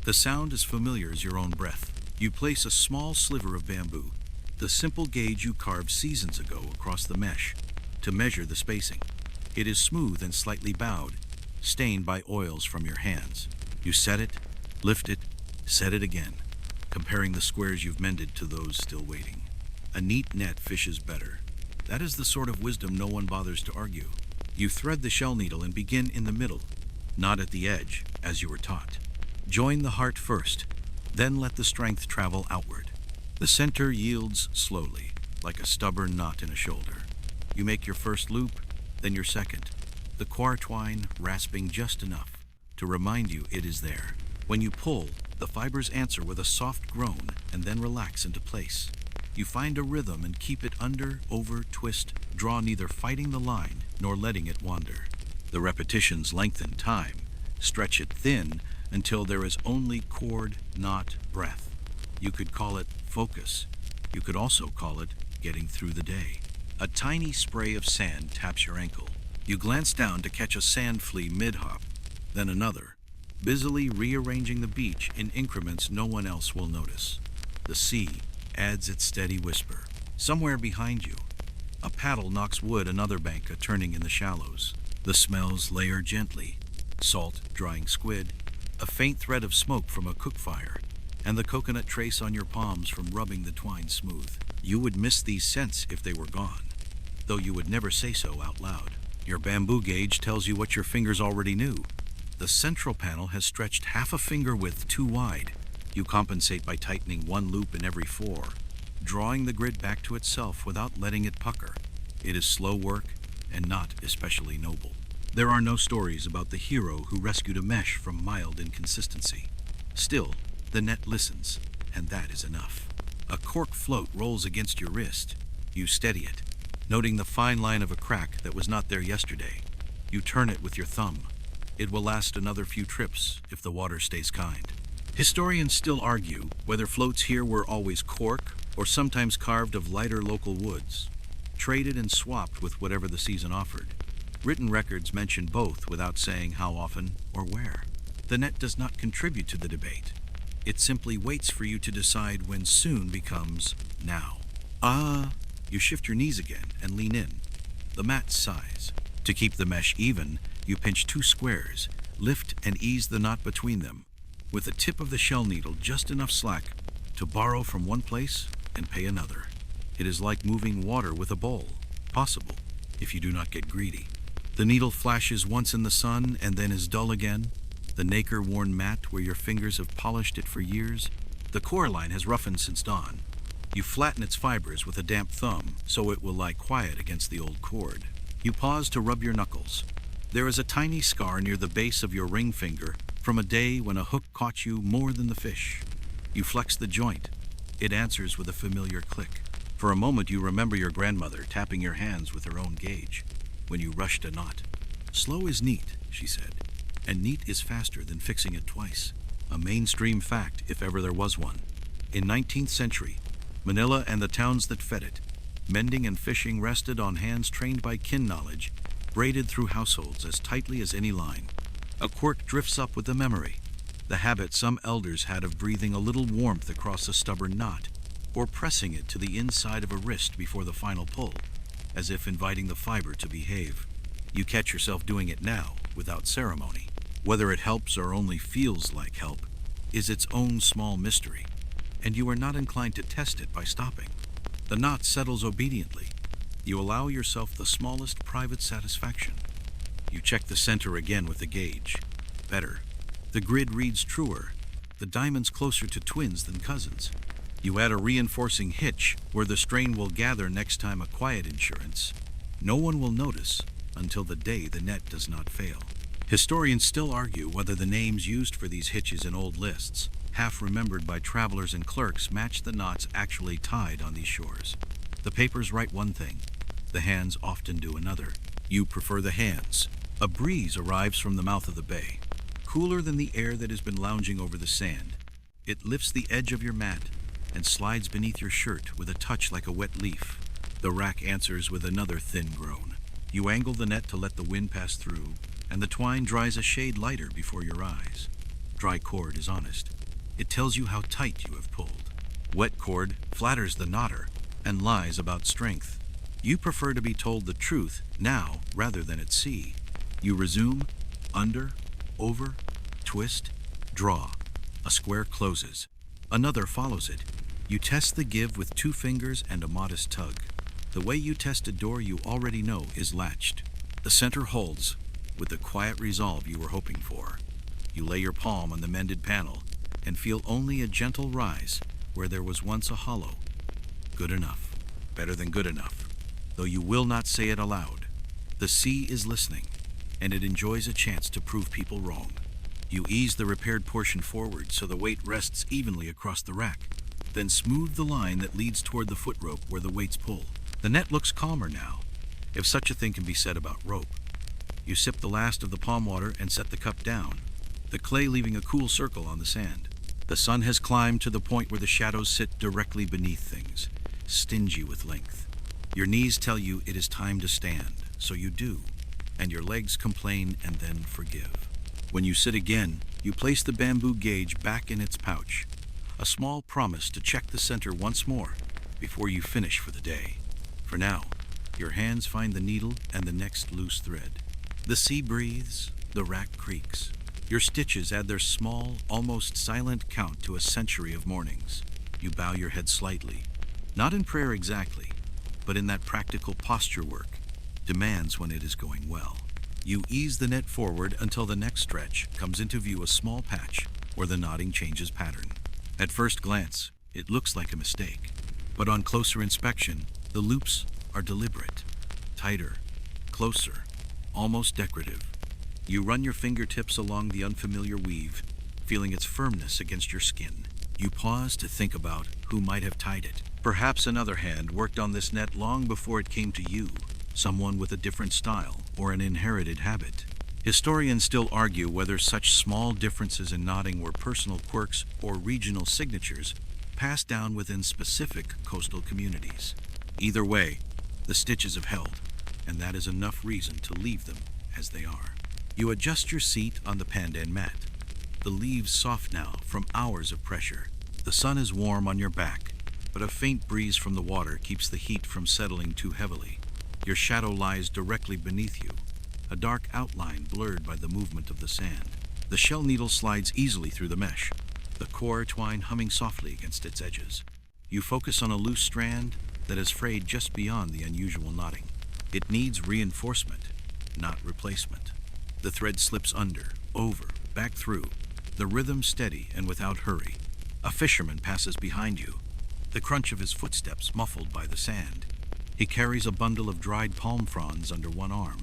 The sound is familiar as your own breath. You place a small sliver of bamboo, the simple gauge you carved seasons ago, across the mesh to measure the spacing. It is smooth and slightly bowed, stained by oils from your hands. You set it, lift it, set it again, comparing the squares you've mended to those still waiting. A neat net fishes better. That is the sort of wisdom no one bothers to argue. You thread the shell needle and begin in the middle, not at the edge, as you were taught. Join the heart first, then let the strength travel outward. The center yields slowly, like a stubborn knot in a shoulder. You make your first loop, then your second, the coir twine rasping just enough to remind you it is there. When you pull, the fibers answer with a soft groan and then relax into place. You find a rhythm and keep it under, over, twist, draw, neither fighting the line nor letting it wander. The repetitions lengthen time, stretch it thin until there is only cord, knot, breath. You could call it focus. You could also call it getting through the day. A tiny spray of sand taps your ankle. You glance down to catch a sand flea mid-hop, then another, busily rearranging the beach in increments no one else will notice. The sea adds its steady whisper. Somewhere behind you, a paddle knocks wood another bank a-turning in the shallows. The smells layer gently. Salt, drying squid, a faint thread of smoke from a cook fire, and the coconut trace on your palms from rubbing the twine smooth. You would miss these scents if they were gone, though you would never say so out loud. Your bamboo gauge tells you what your fingers already knew. The central panel has stretched half a finger width too wide. You compensate by tightening one loop in every four, drawing the grid back to itself without letting it pucker. It is slow work and not especially noble. There are no stories about the hero who rescued a mesh from mild inconsistency. Still, the net listens, and that is enough. A cork float rolls against your wrist. You steady it, noting the fine line of a crack that was not there yesterday. You turn it with your thumb. It will last another few trips if the water stays kind. Historians still argue whether floats here were always cork or sometimes carved of lighter local woods, traded and swapped with whatever the season offered. Written records mention both without saying how often or where. The net does not contribute to the debate. It simply waits for you to decide when soon becomes now. You shift your knees again and lean in. The mat sighs. To keep the mesh even, you pinch two squares, lift and ease the knot between them, with the tip of the shell needle just enough slack to borrow from one place and pay another. It is like moving water with a bowl, possible if you do not get greedy. The needle flashes once in the sun and then is dull again. The nacre-worn mat where your fingers have polished it for years. The core line has roughened since dawn. You flatten its fibers with a damp thumb so it will lie quiet against the old cord. You pause to rub your knuckles. There is a tiny scar near the base of your ring finger from a day when a hook caught you more than the fish. You flex the joint. It answers with a familiar click. For a moment you remember your grandmother tapping your hands with her own gauge when you rushed a knot. Slow is neat, she said, and neat is faster than fixing it twice. A mainstream fact if ever there was one. In 19th century, Manila and the towns that fed it, mending and fishing rested on hands trained by kin knowledge, braided through households as tightly as any line. A quirk drifts up with the memory, the habit some elders had of breathing a little warmth across a stubborn knot, or pressing it to the inside of a wrist before the final pull, as if inviting the fiber to behave. You catch yourself doing it now, without ceremony. Whether it helps or only feels like help is its own small mystery, and you are not inclined to test it by stopping. The knot settles obediently. You allow yourself the smallest private satisfaction. You check the center again with the gauge. Better. The grid reads truer. The diamonds closer to twins than cousins. You add a reinforcing hitch where the strain will gather next time a quiet insurance. No one will notice until the day the net does not fail. Historians still argue whether the names used for these hitches in old lists, half remembered by travelers and clerks, match the knots actually tied on these shores. The papers write one thing, the hands often do another. You prefer the hands. A breeze arrives from the mouth of the bay, cooler than the air that has been lounging over the sand. It lifts the edge of your mat and slides beneath your shirt with a touch like a wet leaf. The rack answers with another thin groan. You angle the net to let the wind pass through, and the twine dries a shade lighter before your eyes. Dry cord is honest. It tells you how tight you have pulled. Wet cord flatters the knotter and lies about strength. You prefer to be told the truth now rather than at sea. You resume, under, over, twist, draw. A square closes. Another follows it. You test the give with 2 fingers and a modest tug. The way you test a door you already know is latched. The center holds, with the quiet resolve you were hoping for. You lay your palm on the mended panel and feel only a gentle rise where there was once a hollow. Good enough. Better than good enough. Though you will not say it aloud. The sea is listening, and it enjoys a chance to prove people wrong. You ease the repaired portion forward so the weight rests evenly across the rack, then smooth the line that leads toward the foot rope where the weights pull. The net looks calmer now, if such a thing can be said about rope. You sip the last of the palm water and set the cup down, the clay leaving a cool circle on the sand. The sun has climbed to the point where the shadows sit directly beneath things, stingy with length. Your knees tell you it is time to stand, so you do, and your legs complain and then forgive. When you sit again, you place the bamboo gauge back in its pouch, a small promise to check the center once more before you finish for the day. For now, your hands find the needle and the next loose thread. The sea breathes, the rack creaks. Your stitches add their small, almost silent count to a century of mornings. You bow your head slightly, not in prayer exactly, but in that practical posture work demands when it is going well. You ease the net forward until the next stretch comes into view, a small patch where the knotting changes pattern. At first glance, it looks like a mistake, but on closer inspection, the loops are deliberate, tighter, closer, almost decorative. You run your fingertips along the unfamiliar weave, feeling its firmness against your skin. You pause to think about who might have tied it. Perhaps another hand worked on this net long before it came to you, someone with a different style or an inherited habit. Historians still argue whether such small differences in knotting were personal quirks or regional signatures passed down within specific coastal communities. Either way, the stitches have held, and that is enough reason to leave them as they are. You adjust your seat on the pandan mat. The leaves soft now from hours of pressure. The sun is warm on your back, but a faint breeze from the water keeps the heat from settling too heavily. Your shadow lies directly beneath you, a dark outline blurred by the movement of the sand. The shell needle slides easily through the mesh, the core twine humming softly against its edges. You focus on a loose strand that is frayed just beyond the unusual knotting. It needs reinforcement, not replacement. The thread slips under, over, back through, the rhythm steady and without hurry. A fisherman passes behind you, the crunch of his footsteps muffled by the sand. He carries a bundle of dried palm fronds under one arm,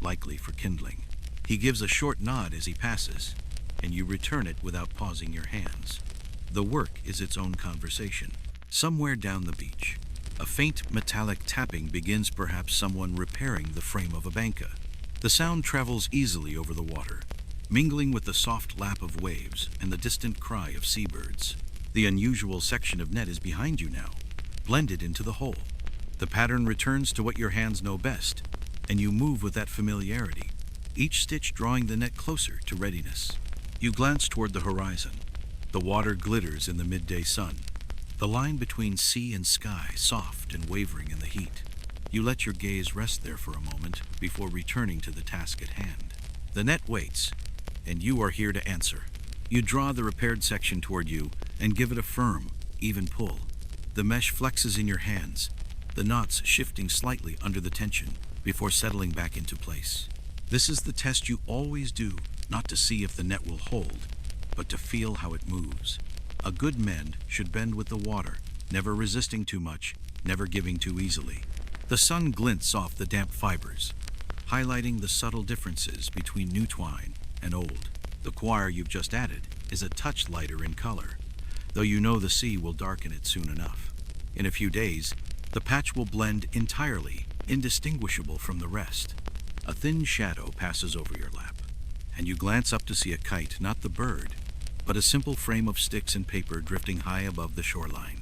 likely for kindling. He gives a short nod as he passes, and you return it without pausing your hands. The work is its own conversation. Somewhere down the beach, a faint metallic tapping begins, perhaps someone repairing the frame of a banca. The sound travels easily over the water, mingling with the soft lap of waves and the distant cry of seabirds. The unusual section of net is behind you now, blended into the whole. The pattern returns to what your hands know best, and you move with that familiarity, each stitch drawing the net closer to readiness. You glance toward the horizon. The water glitters in the midday sun, the line between sea and sky soft and wavering in the heat. You let your gaze rest there for a moment before returning to the task at hand. The net waits, and you are here to answer. You draw the repaired section toward you and give it a firm, even pull. The mesh flexes in your hands, the knots shifting slightly under the tension before settling back into place. This is the test you always do, not to see if the net will hold, but to feel how it moves. A good mend should bend with the water, never resisting too much, never giving too easily. The sun glints off the damp fibers, highlighting the subtle differences between new twine and old. The choir you've just added is a touch lighter in color, though you know the sea will darken it soon enough. In a few days, the patch will blend entirely, indistinguishable from the rest. A thin shadow passes over your lap, and you glance up to see a kite, not the bird, but a simple frame of sticks and paper drifting high above the shoreline.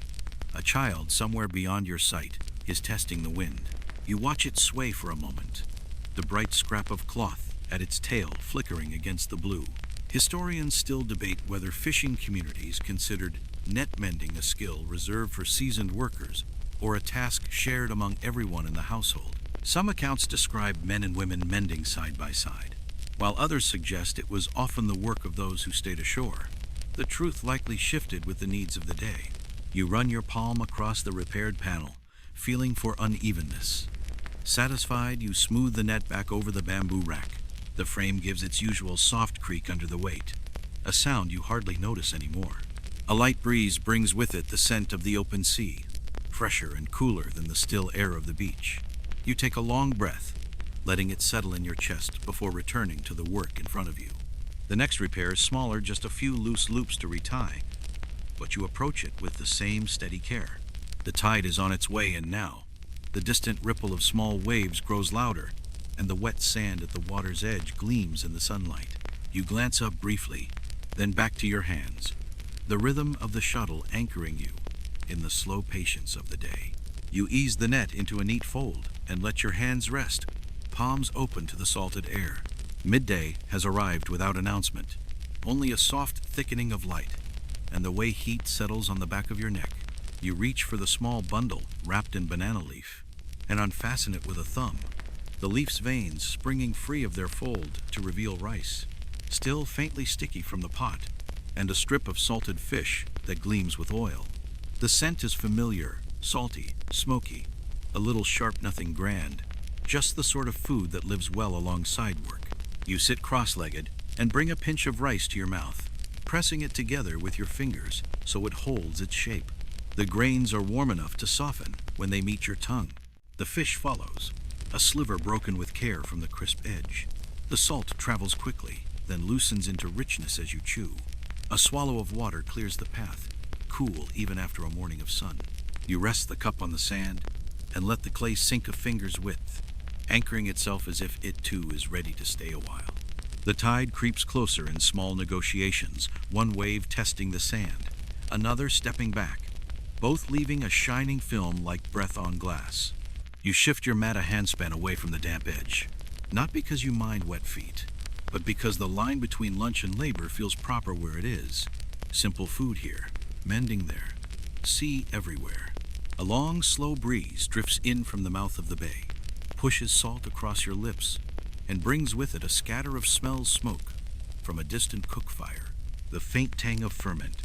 A child, somewhere beyond your sight, is testing the wind. You watch it sway for a moment, the bright scrap of cloth at its tail flickering against the blue. Historians still debate whether fishing communities considered net mending a skill reserved for seasoned workers or a task shared among everyone in the household. Some accounts describe men and women mending side by side, while others suggest it was often the work of those who stayed ashore. The truth likely shifted with the needs of the day. You run your palm across the repaired panel, feeling for unevenness. Satisfied, you smooth the net back over the bamboo rack. The frame gives its usual soft creak under the weight, a sound you hardly notice anymore. A light breeze brings with it the scent of the open sea, fresher and cooler than the still air of the beach. You take a long breath, letting it settle in your chest before returning to the work in front of you. The next repair is smaller, just a few loose loops to retie, but you approach it with the same steady care. The tide is on its way in now. The distant ripple of small waves grows louder, and the wet sand at the water's edge gleams in the sunlight. You glance up briefly, then back to your hands, the rhythm of the shuttle anchoring you in the slow patience of the day. You ease the net into a neat fold and let your hands rest, palms open to the salted air. Midday has arrived without announcement, only a soft thickening of light, and the way heat settles on the back of your neck. You reach for the small bundle wrapped in banana leaf and unfasten it with a thumb, the leaf's veins springing free of their fold to reveal rice, still faintly sticky from the pot, and a strip of salted fish that gleams with oil. The scent is familiar, salty, smoky, a little sharp, nothing grand, just the sort of food that lives well alongside work. You sit cross-legged and bring a pinch of rice to your mouth, pressing it together with your fingers so it holds its shape. The grains are warm enough to soften when they meet your tongue. The fish follows, a sliver broken with care from the crisp edge. The salt travels quickly, then loosens into richness as you chew. A swallow of water clears the path, cool even after a morning of sun. You rest the cup on the sand and let the clay sink a finger's width, anchoring itself as if it too is ready to stay a while. The tide creeps closer in small negotiations, one wave testing the sand, another stepping back, both leaving a shining film like breath on glass. You shift your mat a handspan away from the damp edge, not because you mind wet feet, but because the line between lunch and labor feels proper where it is. Simple food here, mending there, sea everywhere. A long, slow breeze drifts in from the mouth of the bay, pushes salt across your lips, and brings with it a scatter of smells, smoke from a distant cook fire, the faint tang of ferment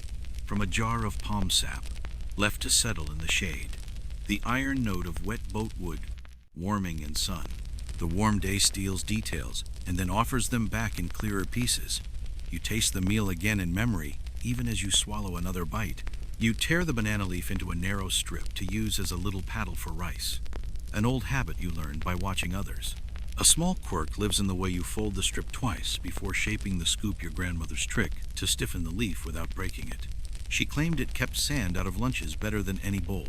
from a jar of palm sap left to settle in the shade, the iron note of wet boat wood warming in sun. The warm day steals details and then offers them back in clearer pieces. You taste the meal again in memory, even as you swallow another bite. You tear the banana leaf into a narrow strip to use as a little paddle for rice, an old habit you learned by watching others. A small quirk lives in the way you fold the strip twice before shaping the scoop, your grandmother's trick to stiffen the leaf without breaking it. She claimed it kept sand out of lunches better than any bowl.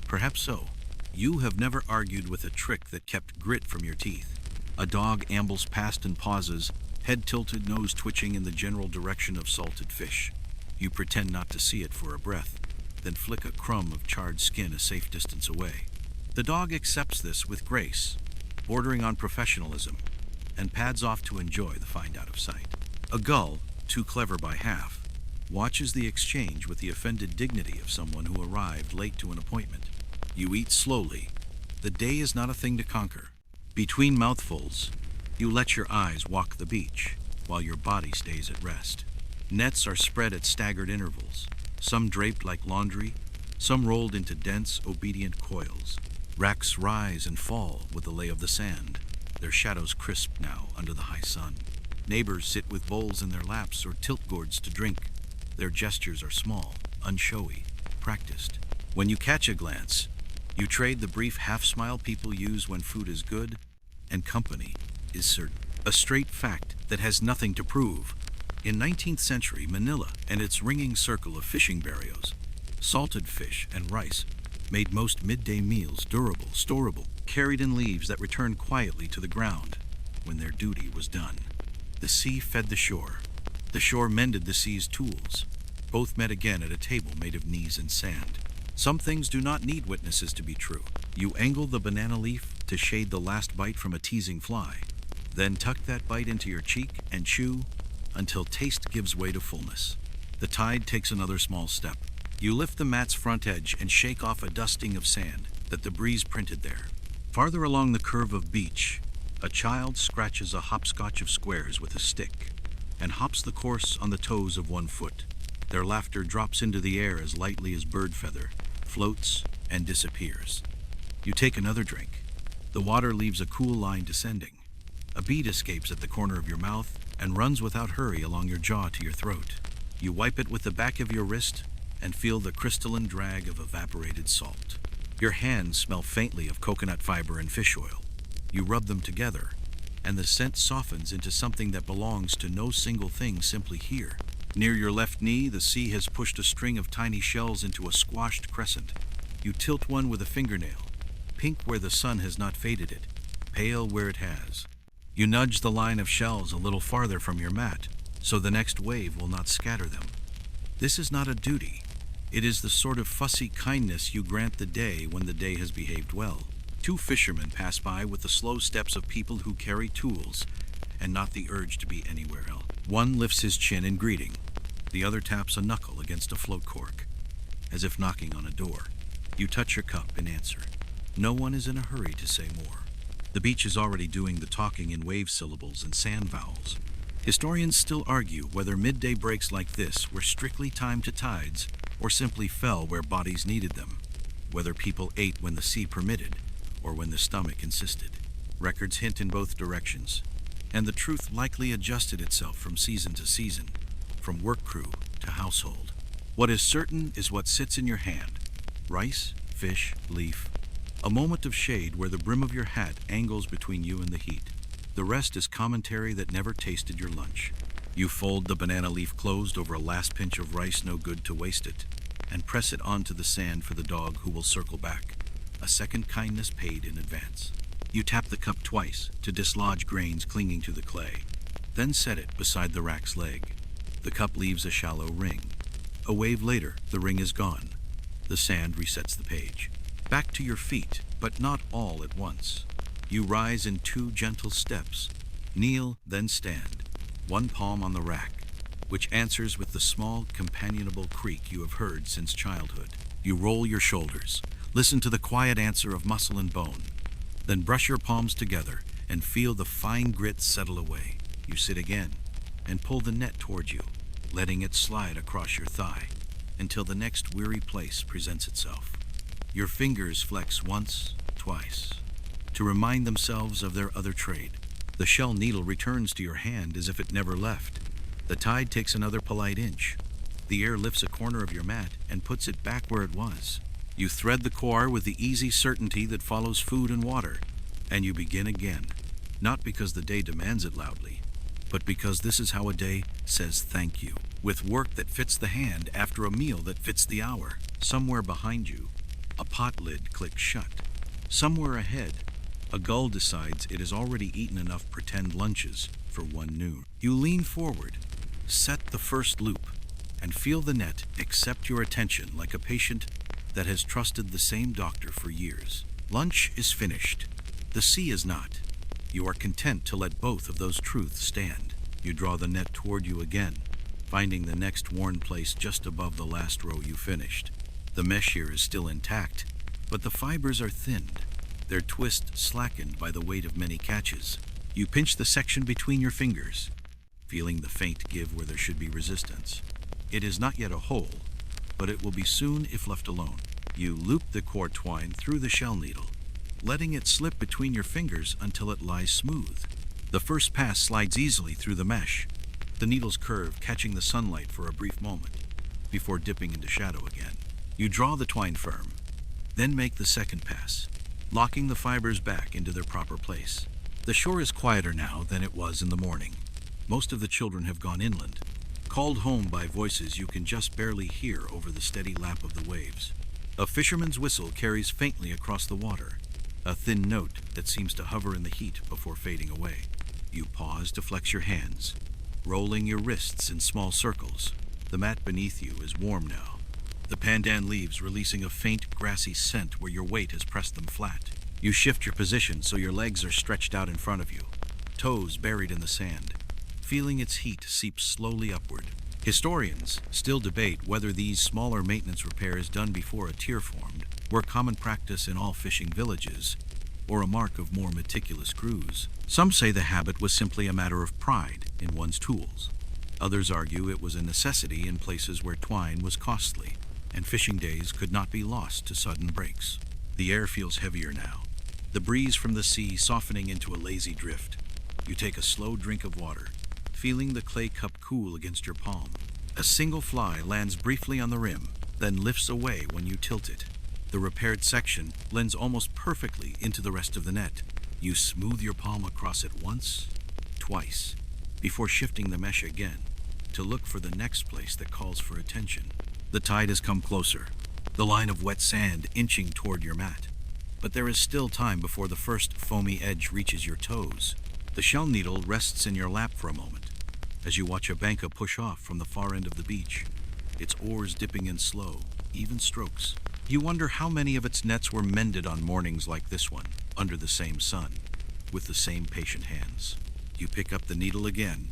Perhaps so. You have never argued with a trick that kept grit from your teeth. A dog ambles past and pauses, head tilted, nose twitching in the general direction of salted fish. You pretend not to see it for a breath, then flick a crumb of charred skin a safe distance away. The dog accepts this with grace, bordering on professionalism, and pads off to enjoy the find out of sight. A gull, too clever by half, watches the exchange with the offended dignity of someone who arrived late to an appointment. You eat slowly. The day is not a thing to conquer. Between mouthfuls, you let your eyes walk the beach while your body stays at rest. Nets are spread at staggered intervals, some draped like laundry, some rolled into dense, obedient coils. Racks rise and fall with the lay of the sand, their shadows crisp now under the high sun. Neighbors sit with bowls in their laps or tilt gourds to drink. Their gestures are small, unshowy, practiced. When you catch a glance, you trade the brief half-smile people use when food is good and company is certain. A straight fact that has nothing to prove, In 19th century Manila and its ringing circle of fishing barrios, salted fish and rice made most midday meals durable, storable, carried in leaves that returned quietly to the ground when their duty was done. The sea fed the shore. The shore mended the sea's tools. Both met again at a table made of knees and sand. Some things do not need witnesses to be true. You angle the banana leaf to shade the last bite from a teasing fly. Then tuck that bite into your cheek and chew until taste gives way to fullness. The tide takes another small step. You lift the mat's front edge and shake off a dusting of sand that the breeze printed there. Farther along the curve of beach, a child scratches a hopscotch of squares with a stick and hops the course on the toes of one foot. Their laughter drops into the air as lightly as bird feather, floats and disappears. You take another drink. The water leaves a cool line descending. A bead escapes at the corner of your mouth and runs without hurry along your jaw to your throat. You wipe it with the back of your wrist and feel the crystalline drag of evaporated salt. Your hands smell faintly of coconut fiber and fish oil. You rub them together, and the scent softens into something that belongs to no single thing simply here. Near your left knee, the sea has pushed a string of tiny shells into a squashed crescent. You tilt one with a fingernail, pink where the sun has not faded it, pale where it has. You nudge the line of shells a little farther from your mat, so the next wave will not scatter them. This is not a duty. It is the sort of fussy kindness you grant the day when the day has behaved well. Two fishermen pass by with the slow steps of people who carry tools and not the urge to be anywhere else. One lifts his chin in greeting. The other taps a knuckle against a float cork, as if knocking on a door. You touch your cup in answer. No one is in a hurry to say more. The beach is already doing the talking in wave syllables and sand vowels. Historians still argue whether midday breaks like this were strictly timed to tides or simply fell where bodies needed them, whether people ate when the sea permitted or when the stomach insisted. Records hint in both directions, and the truth likely adjusted itself from season to season, from work crew to household. What is certain is what sits in your hand: rice, fish, leaf, a moment of shade where the brim of your hat angles between you and the heat. The rest is commentary that never tasted your lunch. You fold the banana leaf closed over a last pinch of rice, no good to waste it, and press it onto the sand for the dog who will circle back. A second kindness paid in advance. You tap the cup twice to dislodge grains clinging to the clay, then set it beside the rack's leg. The cup leaves a shallow ring. A wave later, the ring is gone. The sand resets the page. Back to your feet, but not all at once. You rise in two gentle steps, kneel, then stand, one palm on the rack, which answers with the small, companionable creak you have heard since childhood. You roll your shoulders, listen to the quiet answer of muscle and bone, then brush your palms together and feel the fine grit settle away. You sit again and pull the net toward you, letting it slide across your thigh until the next weary place presents itself. Your fingers flex once, twice, to remind themselves of their other trade. The shell needle returns to your hand as if it never left. The tide takes another polite inch. The air lifts a corner of your mat and puts it back where it was. You thread the core with the easy certainty that follows food and water, and you begin again, not because the day demands it loudly, but because this is how a day says thank you, with work that fits the hand after a meal that fits the hour. Somewhere behind you, a pot lid clicks shut. Somewhere ahead, a gull decides it has already eaten enough pretend lunches for one noon. You lean forward, set the first loop, and feel the net accept your attention like a patient that has trusted the same doctor for years. Lunch is finished. The sea is not. You are content to let both of those truths stand. You draw the net toward you again, finding the next worn place just above the last row you finished. The mesh here is still intact, but the fibers are thinned, their twist slackened by the weight of many catches. You pinch the section between your fingers, feeling the faint give where there should be resistance. It is not yet a hole, but it will be soon if left alone. You loop the cord twine through the shell needle, letting it slip between your fingers until it lies smooth. The first pass slides easily through the mesh, the needle's curve catching the sunlight for a brief moment, before dipping into shadow again. You draw the twine firm, then make the second pass, locking the fibers back into their proper place. The shore is quieter now than it was in the morning. Most of the children have gone inland, called home by voices you can just barely hear over the steady lap of the waves. A fisherman's whistle carries faintly across the water, a thin note that seems to hover in the heat before fading away. You pause to flex your hands, rolling your wrists in small circles. The mat beneath you is warm now, the pandan leaves releasing a faint grassy scent where your weight has pressed them flat. You shift your position so your legs are stretched out in front of you, toes buried in the sand, feeling its heat seep slowly upward. Historians still debate whether these smaller maintenance repairs done before a tier formed were common practice in all fishing villages, or a mark of more meticulous crews. Some say the habit was simply a matter of pride in one's tools. Others argue it was a necessity in places where twine was costly, and fishing days could not be lost to sudden breaks. The air feels heavier now, the breeze from the sea softening into a lazy drift. You take a slow drink of water, feeling the clay cup cool against your palm. A single fly lands briefly on the rim, then lifts away when you tilt it. The repaired section blends almost perfectly into the rest of the net. You smooth your palm across it once, twice, before shifting the mesh again to look for the next place that calls for attention. The tide has come closer, the line of wet sand inching toward your mat. But there is still time before the first foamy edge reaches your toes. The shell needle rests in your lap for a moment as you watch a banka push off from the far end of the beach, its oars dipping in slow, even strokes. You wonder how many of its nets were mended on mornings like this one, under the same sun, with the same patient hands. You pick up the needle again.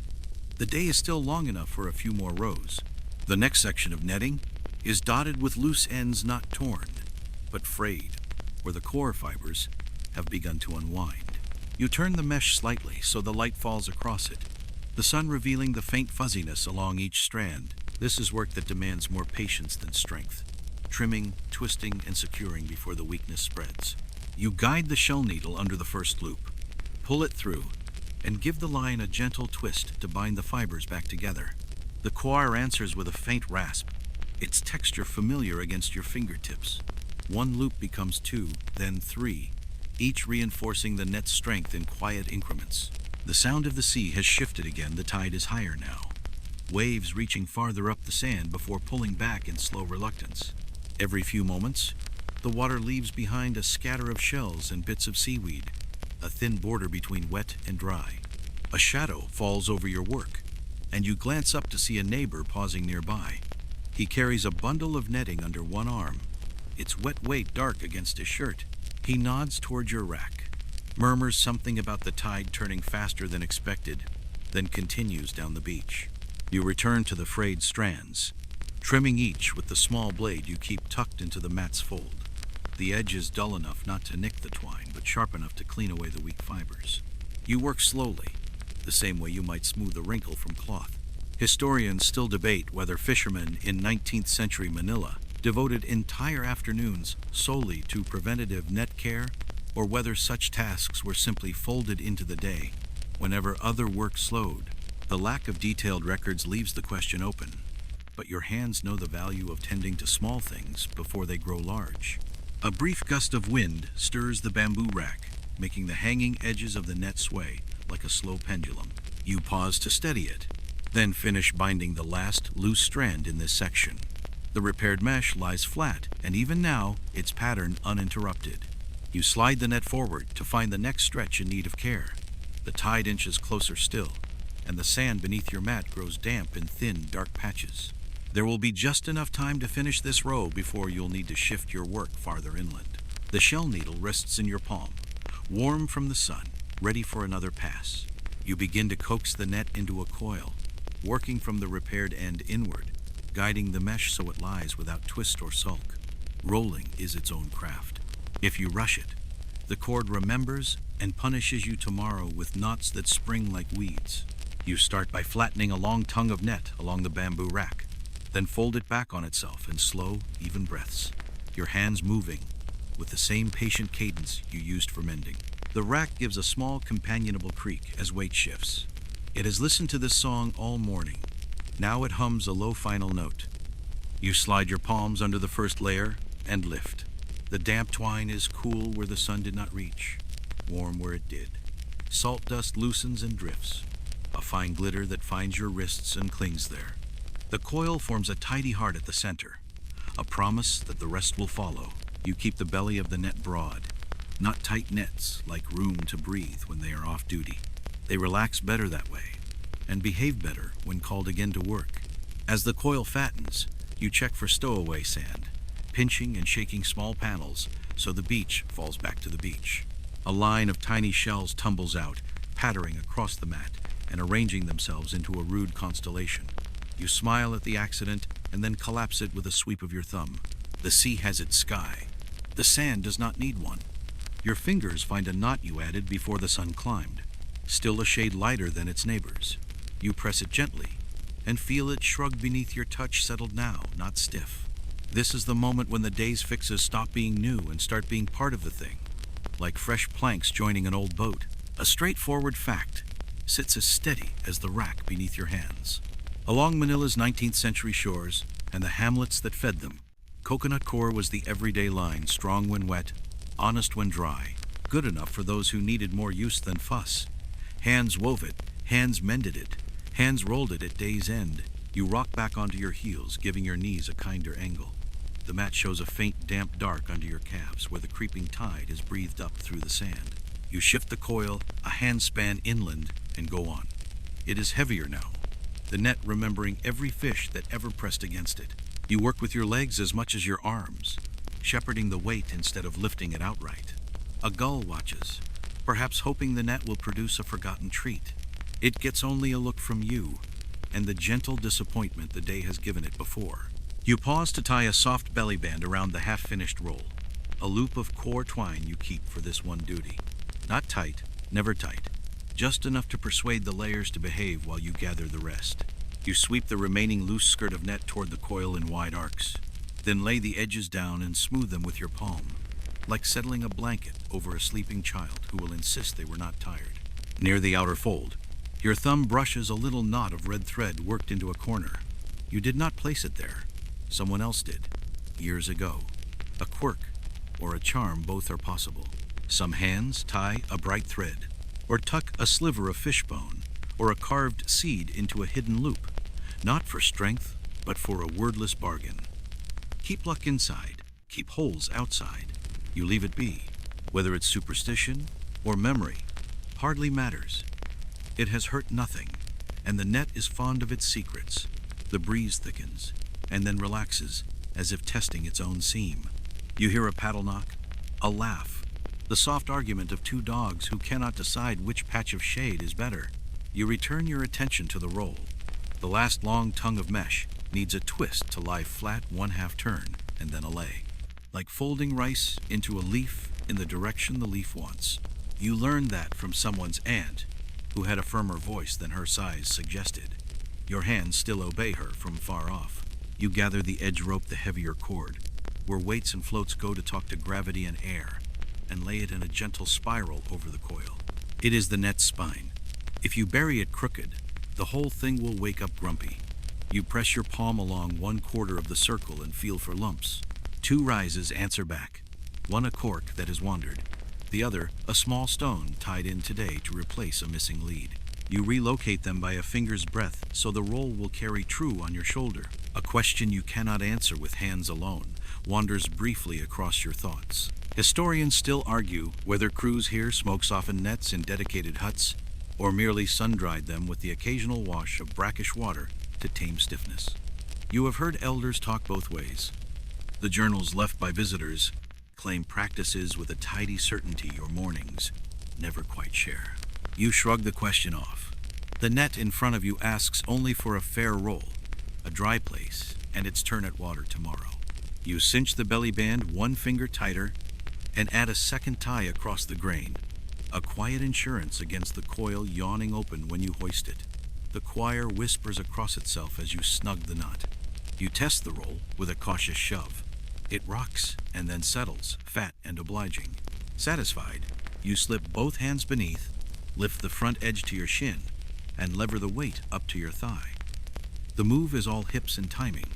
The day is still long enough for a few more rows. The next section of netting is dotted with loose ends not torn, but frayed, where the core fibers have begun to unwind. You turn the mesh slightly so the light falls across it, the sun revealing the faint fuzziness along each strand. This is work that demands more patience than strength, trimming, twisting, and securing before the weakness spreads. You guide the shell needle under the first loop, pull it through, and give the line a gentle twist to bind the fibers back together. The coir answers with a faint rasp, its texture familiar against your fingertips. One loop becomes two, then three, each reinforcing the net's strength in quiet increments. The sound of the sea has shifted again. The tide is higher now, waves reaching farther up the sand before pulling back in slow reluctance. Every few moments, the water leaves behind a scatter of shells and bits of seaweed, a thin border between wet and dry. A shadow falls over your work, and you glance up to see a neighbor pausing nearby. He carries a bundle of netting under one arm, its wet weight dark against his shirt. He nods toward your rack, murmurs something about the tide turning faster than expected, then continues down the beach. You return to the frayed strands, trimming each with the small blade you keep tucked into the mat's fold. The edge is dull enough not to nick the twine, but sharp enough to clean away the weak fibers. You work slowly, the same way you might smooth a wrinkle from cloth. Historians still debate whether fishermen in 19th century Manila devoted entire afternoons solely to preventative net care, or whether such tasks were simply folded into the day whenever other work slowed. The lack of detailed records leaves the question open, but your hands know the value of tending to small things before they grow large. A brief gust of wind stirs the bamboo rack, making the hanging edges of the net sway like a slow pendulum. You pause to steady it, then finish binding the last loose strand in this section. The repaired mesh lies flat, and even now, its pattern uninterrupted. You slide the net forward to find the next stretch in need of care. The tide inches closer still, and the sand beneath your mat grows damp in thin, dark patches. There will be just enough time to finish this row before you'll need to shift your work farther inland. The shell needle rests in your palm, warm from the sun, ready for another pass. You begin to coax the net into a coil, working from the repaired end inward, guiding the mesh so it lies without twist or sulk. Rolling is its own craft. If you rush it, the cord remembers and punishes you tomorrow with knots that spring like weeds. You start by flattening a long tongue of net along the bamboo rack, then fold it back on itself in slow, even breaths, your hands moving with the same patient cadence you used for mending. The rack gives a small, companionable creak as weight shifts. It has listened to this song all morning. Now it hums a low final note. You slide your palms under the first layer and lift. The damp twine is cool where the sun did not reach, warm where it did. Salt dust loosens and drifts, a fine glitter that finds your wrists and clings there. The coil forms a tidy heart at the center, a promise that the rest will follow. You keep the belly of the net broad, not tight nets like room to breathe when they are off duty. They relax better that way, and behave better when called again to work. As the coil fattens, you check for stowaway sand, pinching and shaking small panels so the beach falls back to the beach. A line of tiny shells tumbles out, pattering across the mat and arranging themselves into a rude constellation. You smile at the accident and then collapse it with a sweep of your thumb. The sea has its sky. The sand does not need one. Your fingers find a knot you added before the sun climbed, still a shade lighter than its neighbors. You press it gently and feel it shrug beneath your touch, settled now, not stiff. This is the moment when the day's fixes stop being new and start being part of the thing, like fresh planks joining an old boat. A straightforward fact sits as steady as the rack beneath your hands. Along Manila's 19th century shores and the hamlets that fed them, coconut core was the everyday line, strong when wet, honest when dry, good enough for those who needed more use than fuss. Hands wove it, hands mended it, hands rolled it at day's end. You rock back onto your heels, giving your knees a kinder angle. The mat shows a faint, damp dark under your calves where the creeping tide has breathed up through the sand. You shift the coil a handspan inland and go on. It is heavier now, the net remembering every fish that ever pressed against it. You work with your legs as much as your arms, shepherding the weight instead of lifting it outright. A gull watches, perhaps hoping the net will produce a forgotten treat. It gets only a look from you and the gentle disappointment the day has given it before. You pause to tie a soft belly band around the half-finished roll, a loop of core twine you keep for this one duty. Not tight, never tight, just enough to persuade the layers to behave while you gather the rest. You sweep the remaining loose skirt of net toward the coil in wide arcs, then lay the edges down and smooth them with your palm, like settling a blanket over a sleeping child who will insist they were not tired. Near the outer fold, your thumb brushes a little knot of red thread worked into a corner. You did not place it there. Someone else did, years ago. A quirk or a charm, both are possible. Some hands tie a bright thread, or tuck a sliver of fish bone, or a carved seed into a hidden loop, not for strength, but for a wordless bargain. Keep luck inside, keep holes outside. You leave it be. Whether it's superstition or memory, hardly matters. It has hurt nothing, and the net is fond of its secrets. The breeze thickens, and then relaxes, as if testing its own seam. You hear a paddle knock, a laugh, the soft argument of two dogs who cannot decide which patch of shade is better. You return your attention to the roll. The last long tongue of mesh needs a twist to lie flat one half turn, and then a lay. Like folding rice into a leaf in the direction the leaf wants. You learn that from someone's aunt, who had a firmer voice than her size suggested. Your hands still obey her from far off. You gather the edge rope, the heavier cord, where weights and floats go to talk to gravity and air, and lay it in a gentle spiral over the coil. It is the net's spine. If you bury it crooked, the whole thing will wake up grumpy. You press your palm along 1/4 of the circle and feel for lumps. 2 rises answer back. One a cork that has wandered, the other a small stone tied in today to replace a missing lead. You relocate them by a finger's breadth so the roll will carry true on your shoulder. A question you cannot answer with hands alone wanders briefly across your thoughts. Historians still argue whether crews here smoke softened nets in dedicated huts or merely sun-dried them with the occasional wash of brackish water to tame stiffness. You have heard elders talk both ways. The journals left by visitors claim practices with a tidy certainty your mornings never quite share. You shrug the question off. The net in front of you asks only for a fair roll, a dry place, and its turn at water tomorrow. You cinch the belly band 1 finger tighter and add a second tie across the grain, a quiet insurance against the coil yawning open when you hoist it. The choir whispers across itself as you snug the knot. You test the roll with a cautious shove. It rocks and then settles, fat and obliging. Satisfied, you slip both hands beneath, lift the front edge to your shin, and lever the weight up to your thigh. The move is all hips and timing,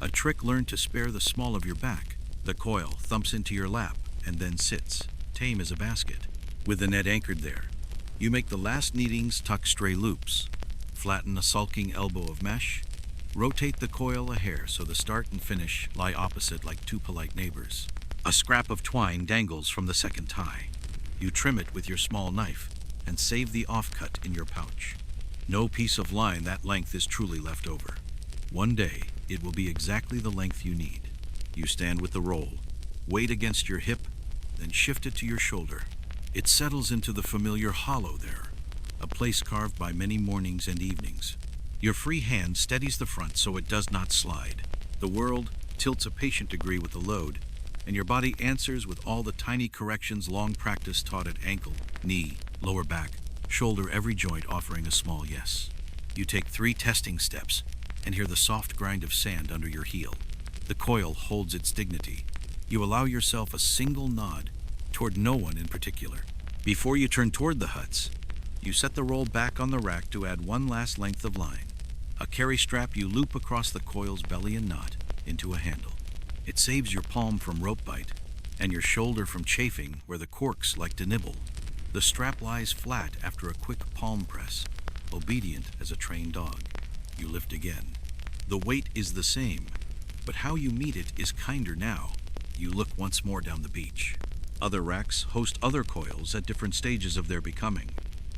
a trick learned to spare the small of your back. The coil thumps into your lap and then sits, tame as a basket. With the net anchored there, you make the last kneadings tuck stray loops, flatten a sulking elbow of mesh, Rotate the coil a hair so the start and finish lie opposite like two polite neighbors. A scrap of twine dangles from the second tie. You trim it with your small knife and save the offcut in your pouch. No piece of line that length is truly left over. One day, it will be exactly the length you need. You stand with the roll, weight against your hip, then shift it to your shoulder. It settles into the familiar hollow there, a place carved by many mornings and evenings. Your free hand steadies the front so it does not slide. The world tilts a patient degree with the load, and your body answers with all the tiny corrections long practice taught at ankle, knee, lower back, shoulder, every joint offering a small yes. You take 3 testing steps and hear the soft grind of sand under your heel. The coil holds its dignity. You allow yourself a single nod toward no one in particular. Before you turn toward the huts, you set the roll back on the rack to add one last length of line. A carry strap you loop across the coil's belly and knot into a handle. It saves your palm from rope bite and your shoulder from chafing where the corks like to nibble. The strap lies flat after a quick palm press, obedient as a trained dog. You lift again. The weight is the same, but how you meet it is kinder now. You look once more down the beach. Other racks host other coils at different stages of their becoming.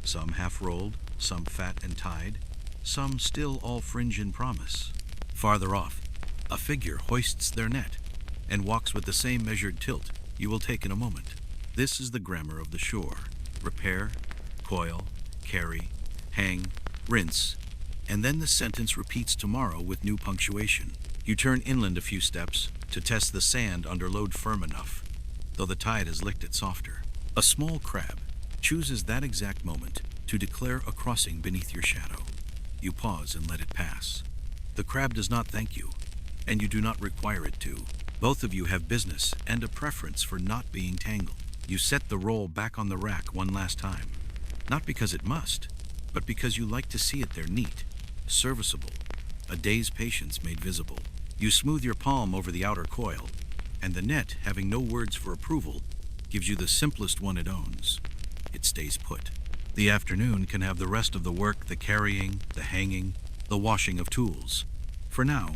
Some half-rolled, some fat and tied, some still all fringe in promise. Farther off, a figure hoists their net and walks with the same measured tilt you will take in a moment. This is the grammar of the shore. Repair, coil, carry, hang, rinse, and then the sentence repeats tomorrow with new punctuation. You turn inland a few steps to test the sand under load firm enough, though the tide has licked it softer. A small crab chooses that exact moment to declare a crossing beneath your shadow. You pause and let it pass. The crab does not thank you, and you do not require it to. Both of you have business and a preference for not being tangled. You set the roll back on the rack one last time, not because it must, but because you like to see it there neat, serviceable, a day's patience made visible. You smooth your palm over the outer coil, and the net, having no words for approval, gives you the simplest one it owns. It stays put. The afternoon can have the rest of the work, the carrying, the hanging, the washing of tools. For now,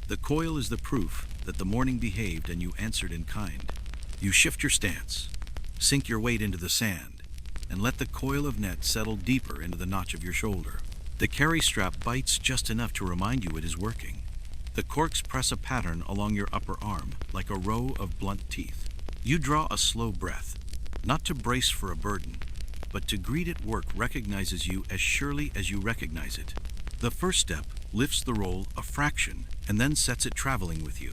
the coil is the proof that the morning behaved and you answered in kind. You shift your stance, sink your weight into the sand, and let the coil of net settle deeper into the notch of your shoulder. The carry strap bites just enough to remind you it is working. The corks press a pattern along your upper arm like a row of blunt teeth. You draw a slow breath, not to brace for a burden, but to greet it. Work recognizes you as surely as you recognize it. The first step lifts the roll a fraction and then sets it traveling with you.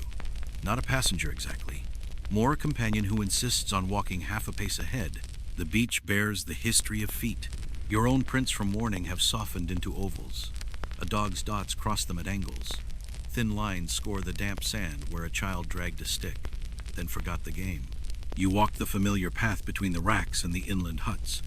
Not a passenger exactly, more a companion who insists on walking half a pace ahead. The beach bears the history of feet. Your own prints from morning have softened into ovals. A dog's dots cross them at angles. Thin lines score the damp sand where a child dragged a stick, then forgot the game. You walk the familiar path between the racks and the inland huts,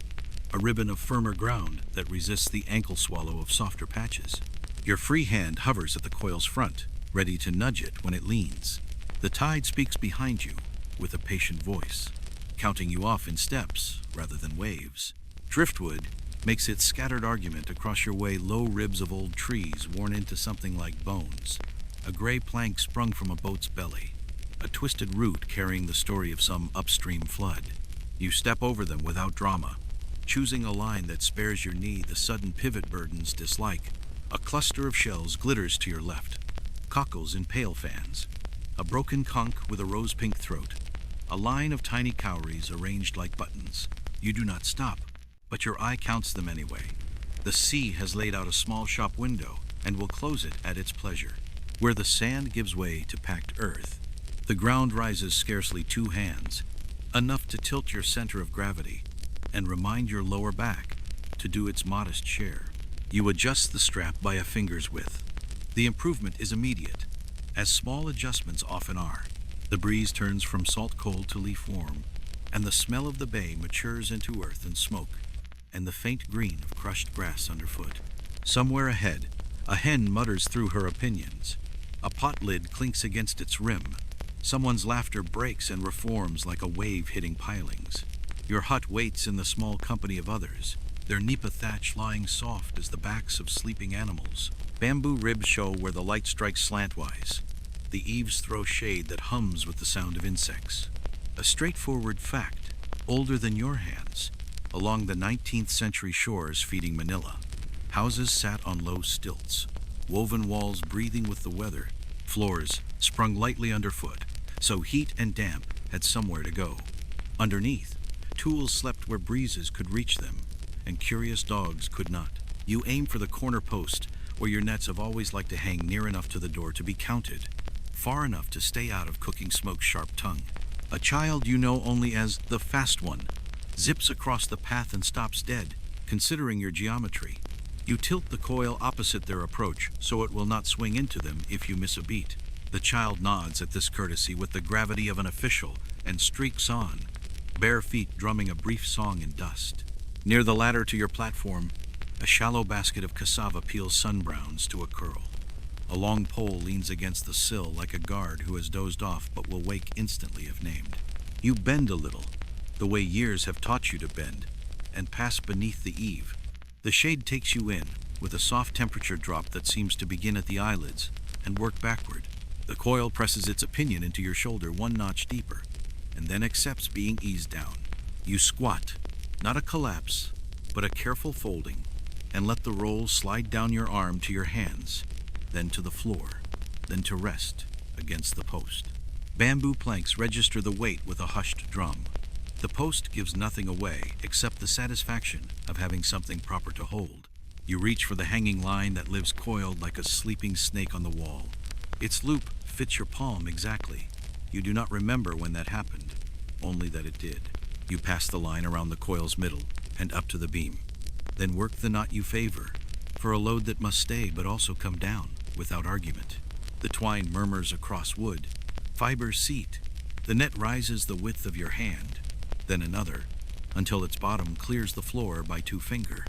a ribbon of firmer ground that resists the ankle swallow of softer patches. Your free hand hovers at the coil's front, ready to nudge it when it leans. The tide speaks behind you with a patient voice, counting you off in steps rather than waves. Driftwood makes its scattered argument across your way, low ribs of old trees worn into something like bones, a gray plank sprung from a boat's belly, a twisted root carrying the story of some upstream flood. You step over them without drama, choosing a line that spares your knee the sudden pivot burdens dislike. A cluster of shells glitters to your left, cockles in pale fans, a broken conch with a rose-pink throat, a line of tiny cowries arranged like buttons. You do not stop, but your eye counts them anyway. The sea has laid out a small shop window and will close it at its pleasure. Where the sand gives way to packed earth, the ground rises scarcely 2 hands, enough to tilt your center of gravity and remind your lower back to do its modest share. You adjust the strap by a finger's width. The improvement is immediate, as small adjustments often are. The breeze turns from salt cold to leaf warm, and the smell of the bay matures into earth and smoke, and the faint green of crushed grass underfoot. Somewhere ahead, a hen mutters through her opinions. A pot lid clinks against its rim. Someone's laughter breaks and reforms like a wave hitting pilings. Your hut waits in the small company of others, their nipa thatch lying soft as the backs of sleeping animals. Bamboo ribs show where the light strikes slantwise. The eaves throw shade that hums with the sound of insects. A straightforward fact, older than your hands, along the 19th century shores feeding Manila. Houses sat on low stilts, woven walls breathing with the weather, floors sprung lightly underfoot, so heat and damp had somewhere to go. Underneath, tools slept where breezes could reach them, and curious dogs could not. You aim for the corner post, where your nets have always liked to hang near enough to the door to be counted, far enough to stay out of cooking smoke's sharp tongue. A child you know only as the fast one zips across the path and stops dead, considering your geometry. You tilt the coil opposite their approach so it will not swing into them if you miss a beat. The child nods at this courtesy with the gravity of an official and streaks on, bare feet drumming a brief song in dust. Near the ladder to your platform, a shallow basket of cassava peels sunbrowns to a curl. A long pole leans against the sill like a guard who has dozed off but will wake instantly if named. You bend a little, the way years have taught you to bend, and pass beneath the eave. The shade takes you in, with a soft temperature drop that seems to begin at the eyelids and work backward. The coil presses its opinion into your shoulder one notch deeper, and then accepts being eased down. You squat, not a collapse, but a careful folding, and let the roll slide down your arm to your hands, then to the floor, then to rest against the post. Bamboo planks register the weight with a hushed drum. The post gives nothing away except the satisfaction of having something proper to hold. You reach for the hanging line that lives coiled like a sleeping snake on the wall. Its loop fits your palm exactly. You do not remember when that happened, only that it did. You pass the line around the coil's middle and up to the beam. Then work the knot you favor, for a load that must stay but also come down without argument. The twine murmurs across wood. Fibers seat. The net rises the width of your hand, then another, until its bottom clears the floor by 2 fingers.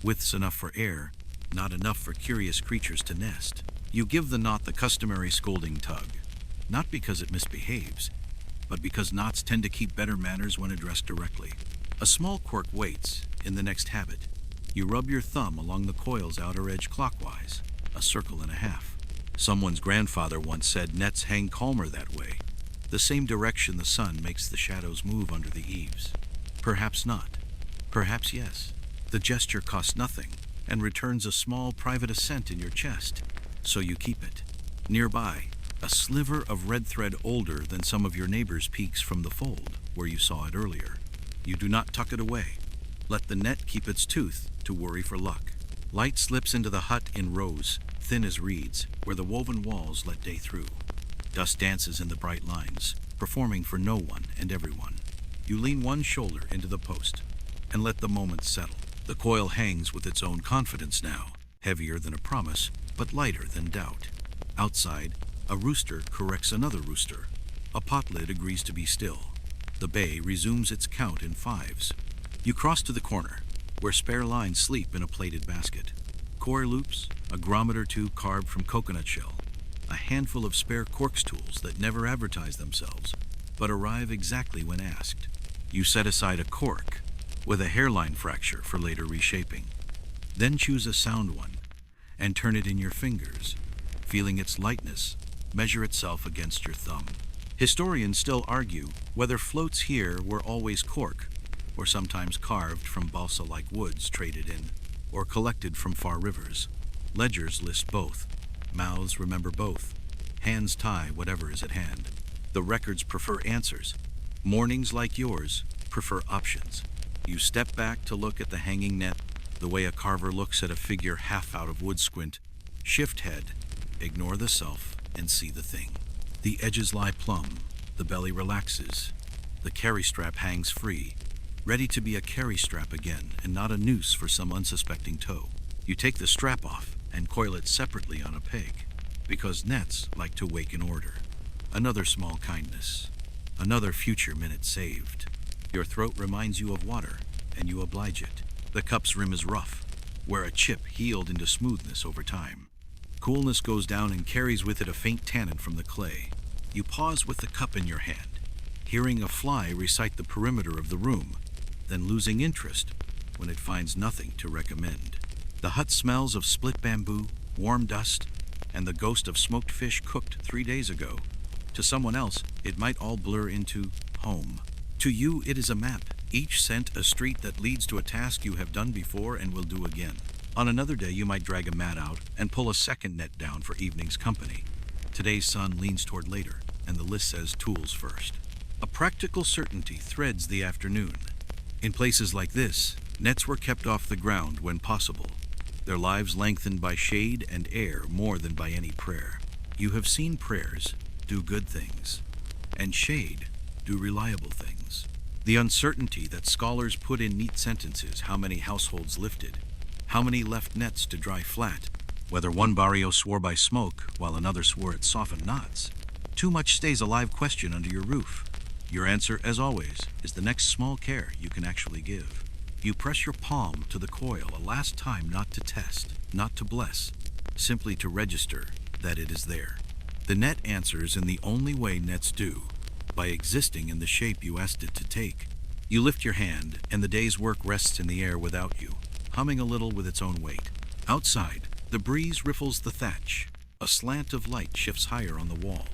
Widths enough for air, not enough for curious creatures to nest. You give the knot the customary scolding tug, not because it misbehaves, but because knots tend to keep better manners when addressed directly. A small quirk waits in the next habit. You rub your thumb along the coil's outer edge clockwise, a circle and a half. Someone's grandfather once said nets hang calmer that way, the same direction the sun makes the shadows move under the eaves. Perhaps not. Perhaps yes. The gesture costs nothing and returns a small private ascent in your chest, so you keep it. Nearby, a sliver of red thread older than some of your neighbor's peaks from the fold, where you saw it earlier. You do not tuck it away. Let the net keep its tooth to worry for luck. Light slips into the hut in rows, thin as reeds, where the woven walls let day through. Dust dances in the bright lines, performing for no one and everyone. You lean one shoulder into the post and let the moment settle. The coil hangs with its own confidence now, heavier than a promise, but lighter than doubt. Outside, a rooster corrects another rooster. A pot lid agrees to be still. The bay resumes its count in 5s. You cross to the corner, where spare lines sleep in a plated basket. Core loops, a grommet or 2 carved from coconut shell, a handful of spare corks tools that never advertise themselves, but arrive exactly when asked. You set aside a cork, with a hairline fracture for later reshaping. Then choose a sound one, and turn it in your fingers, feeling its lightness measure itself against your thumb. Historians still argue whether floats here were always cork, or sometimes carved from balsa-like woods traded in, or collected from far rivers. Ledgers list both. Mouths remember both. Hands tie whatever is at hand. The records prefer answers. Mornings like yours prefer options. You step back to look at the hanging net, the way a carver looks at a figure half out of wood squint. Shift head, ignore the self, and see the thing. The edges lie plumb, the belly relaxes. The carry strap hangs free, ready to be a carry strap again and not a noose for some unsuspecting toe. You take the strap off and coil it separately on a peg, because nets like to wake in order. Another small kindness, another future minute saved. Your throat reminds you of water, and you oblige it. The cup's rim is rough, where a chip healed into smoothness over time. Coolness goes down and carries with it a faint tannin from the clay. You pause with the cup in your hand, hearing a fly recite the perimeter of the room, then losing interest, when it finds nothing to recommend. The hut smells of split bamboo, warm dust, and the ghost of smoked fish cooked 3 days ago. To someone else, it might all blur into home. To you, it is a map, each scent a street that leads to a task you have done before and will do again. On another day, you might drag a mat out and pull a second net down for evening's company. Today's sun leans toward later, and the list says tools first. A practical certainty threads the afternoon. In places like this, nets were kept off the ground when possible, their lives lengthened by shade and air more than by any prayer. You have seen prayers do good things, and shade do reliable things. The uncertainty that scholars put in neat sentences, how many households lifted, how many left nets to dry flat, whether one barrio swore by smoke while another swore it softened knots. Too much stays a live question under your roof. Your answer, as always, is the next small care you can actually give. You press your palm to the coil a last time, not to test, not to bless, simply to register that it is there. The net answers in the only way nets do, by existing in the shape you asked it to take. You lift your hand, and the day's work rests in the air without you, humming a little with its own weight. Outside, the breeze riffles the thatch. A slant of light shifts higher on the wall.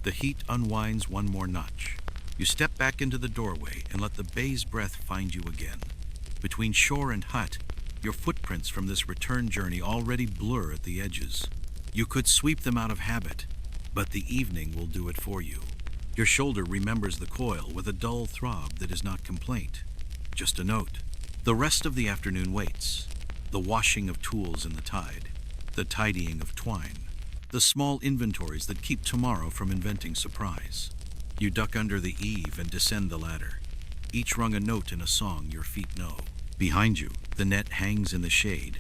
The heat unwinds one more notch. You step back into the doorway and let the bay's breath find you again. Between shore and hut, your footprints from this return journey already blur at the edges. You could sweep them out of habit, but the evening will do it for you. Your shoulder remembers the coil with a dull throb that is not complaint, just a note. The rest of the afternoon waits. The washing of tools in the tide, the tidying of twine, the small inventories that keep tomorrow from inventing surprise. You duck under the eave and descend the ladder, each rung a note in a song your feet know. Behind you, the net hangs in the shade,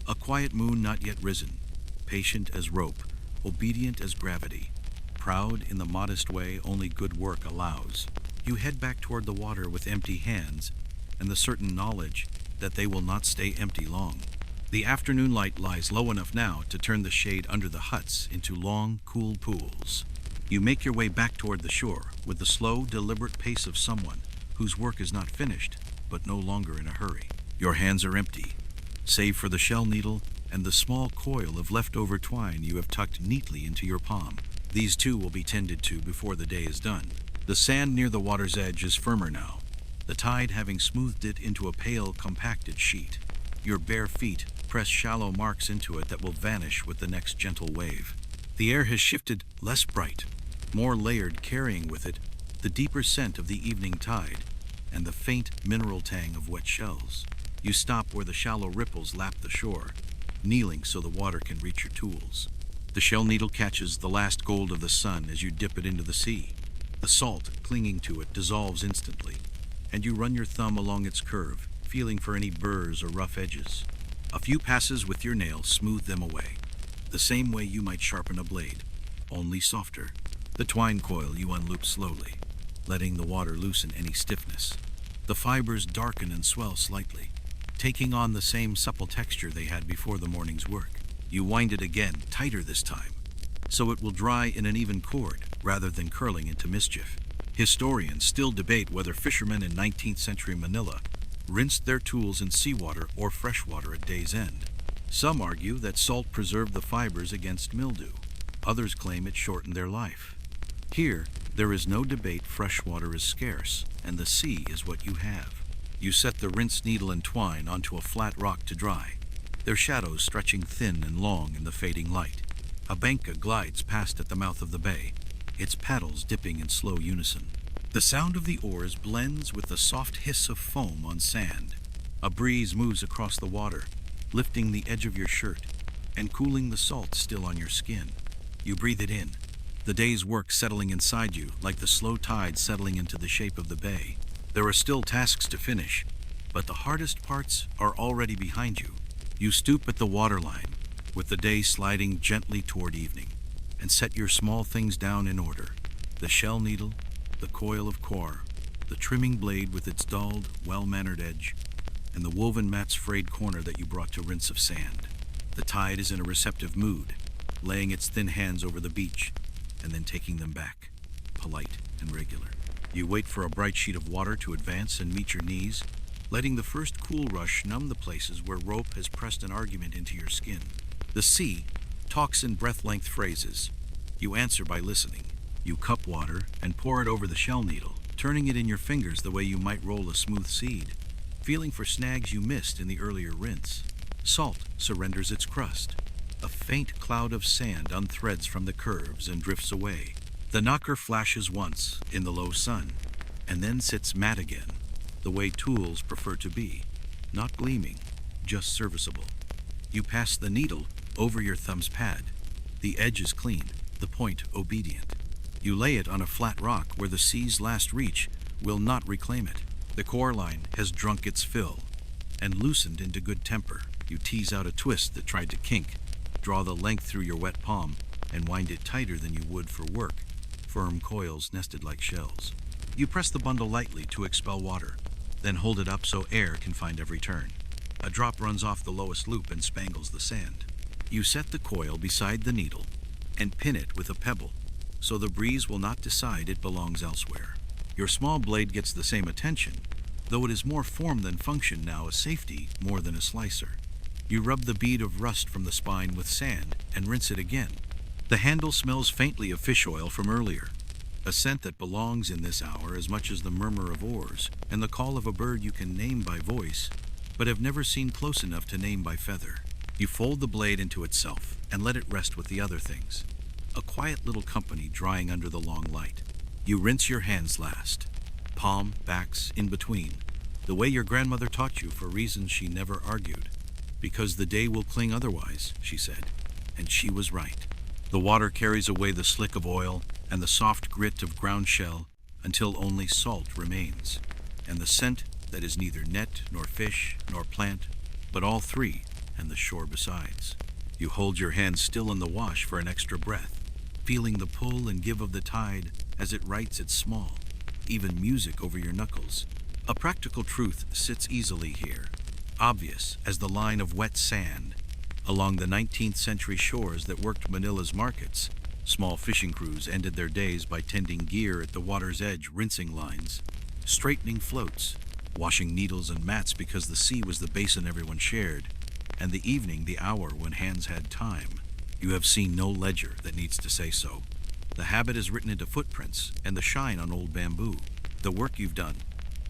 a quiet moon not yet risen, patient as rope, obedient as gravity, proud in the modest way only good work allows. You head back toward the water with empty hands and the certain knowledge that they will not stay empty long. The afternoon light lies low enough now to turn the shade under the huts into long, cool pools. You make your way back toward the shore with the slow, deliberate pace of someone whose work is not finished, but no longer in a hurry. Your hands are empty, save for the shell needle and the small coil of leftover twine you have tucked neatly into your palm. These too will be tended to before the day is done. The sand near the water's edge is firmer now, the tide having smoothed it into a pale, compacted sheet. Your bare feet press shallow marks into it that will vanish with the next gentle wave. The air has shifted, less bright, more layered, carrying with it the deeper scent of the evening tide and the faint mineral tang of wet shells. You stop where the shallow ripples lap the shore, kneeling so the water can reach your tools. The shell needle catches the last gold of the sun as you dip it into the sea. The salt clinging to it dissolves instantly, and you run your thumb along its curve, feeling for any burrs or rough edges. A few passes with your nail smooth them away, the same way you might sharpen a blade, only softer. The twine coil you unloop slowly, letting the water loosen any stiffness. The fibers darken and swell slightly, taking on the same supple texture they had before the morning's work. You wind it again, tighter this time, so it will dry in an even cord rather than curling into mischief. Historians still debate whether fishermen in 19th century Manila rinsed their tools in seawater or freshwater at day's end. Some argue that salt preserved the fibers against mildew. Others claim it shortened their life. Here, there is no debate. Fresh water is scarce, and the sea is what you have. You set the rinsed needle and twine onto a flat rock to dry, their shadows stretching thin and long in the fading light. A banka glides past at the mouth of the bay, its paddles dipping in slow unison. The sound of the oars blends with the soft hiss of foam on sand. A breeze moves across the water, lifting the edge of your shirt and cooling the salt still on your skin. You breathe it in, the day's work settling inside you like the slow tide settling into the shape of the bay. There are still tasks to finish, but the hardest parts are already behind you. You stoop at the waterline, with the day sliding gently toward evening, and set your small things down in order. The shell needle, the coil of core, the trimming blade with its dulled, well-mannered edge, and the woven mat's frayed corner that you brought to rinse of sand. The tide is in a receptive mood, laying its thin hands over the beach, and then taking them back, polite and regular. You wait for a bright sheet of water to advance and meet your knees, letting the first cool rush numb the places where rope has pressed an argument into your skin. The sea talks in breath-length phrases. You answer by listening. You cup water and pour it over the shell needle, turning it in your fingers the way you might roll a smooth seed, feeling for snags you missed in the earlier rinse. Salt surrenders its crust. A faint cloud of sand unthreads from the curves and drifts away. The knocker flashes once in the low sun, and then sits matte again, the way tools prefer to be, not gleaming, just serviceable. You pass the needle over your thumb's pad. The edge is clean, the point obedient. You lay it on a flat rock where the sea's last reach will not reclaim it. The core line has drunk its fill and loosened into good temper. You tease out a twist that tried to kink, draw the length through your wet palm, and wind it tighter than you would for work, firm coils nested like shells. You press the bundle lightly to expel water, then hold it up so air can find every turn. A drop runs off the lowest loop and spangles the sand. You set the coil beside the needle and pin it with a pebble, so the breeze will not decide it belongs elsewhere. Your small blade gets the same attention, though it is more form than function now, a safety more than a slicer. You rub the bead of rust from the spine with sand and rinse it again. The handle smells faintly of fish oil from earlier, a scent that belongs in this hour as much as the murmur of oars and the call of a bird you can name by voice, but have never seen close enough to name by feather. You fold the blade into itself and let it rest with the other things. A quiet little company drying under the long light. You rinse your hands last, palm, backs, in between, the way your grandmother taught you for reasons she never argued. Because the day will cling otherwise, she said, and she was right. The water carries away the slick of oil and the soft grit of ground shell until only salt remains, and the scent that is neither net nor fish nor plant, but all three and the shore besides. You hold your hands still in the wash for an extra breath, feeling the pull and give of the tide as it writes its small, even music over your knuckles. A practical truth sits easily here, obvious as the line of wet sand along the 19th century shores that worked Manila's markets. Small fishing crews ended their days by tending gear at the water's edge, rinsing lines, straightening floats, washing needles and mats because the sea was the basin everyone shared, and the evening the hour when hands had time. You have seen no ledger that needs to say so. The habit is written into footprints and the shine on old bamboo. The work you've done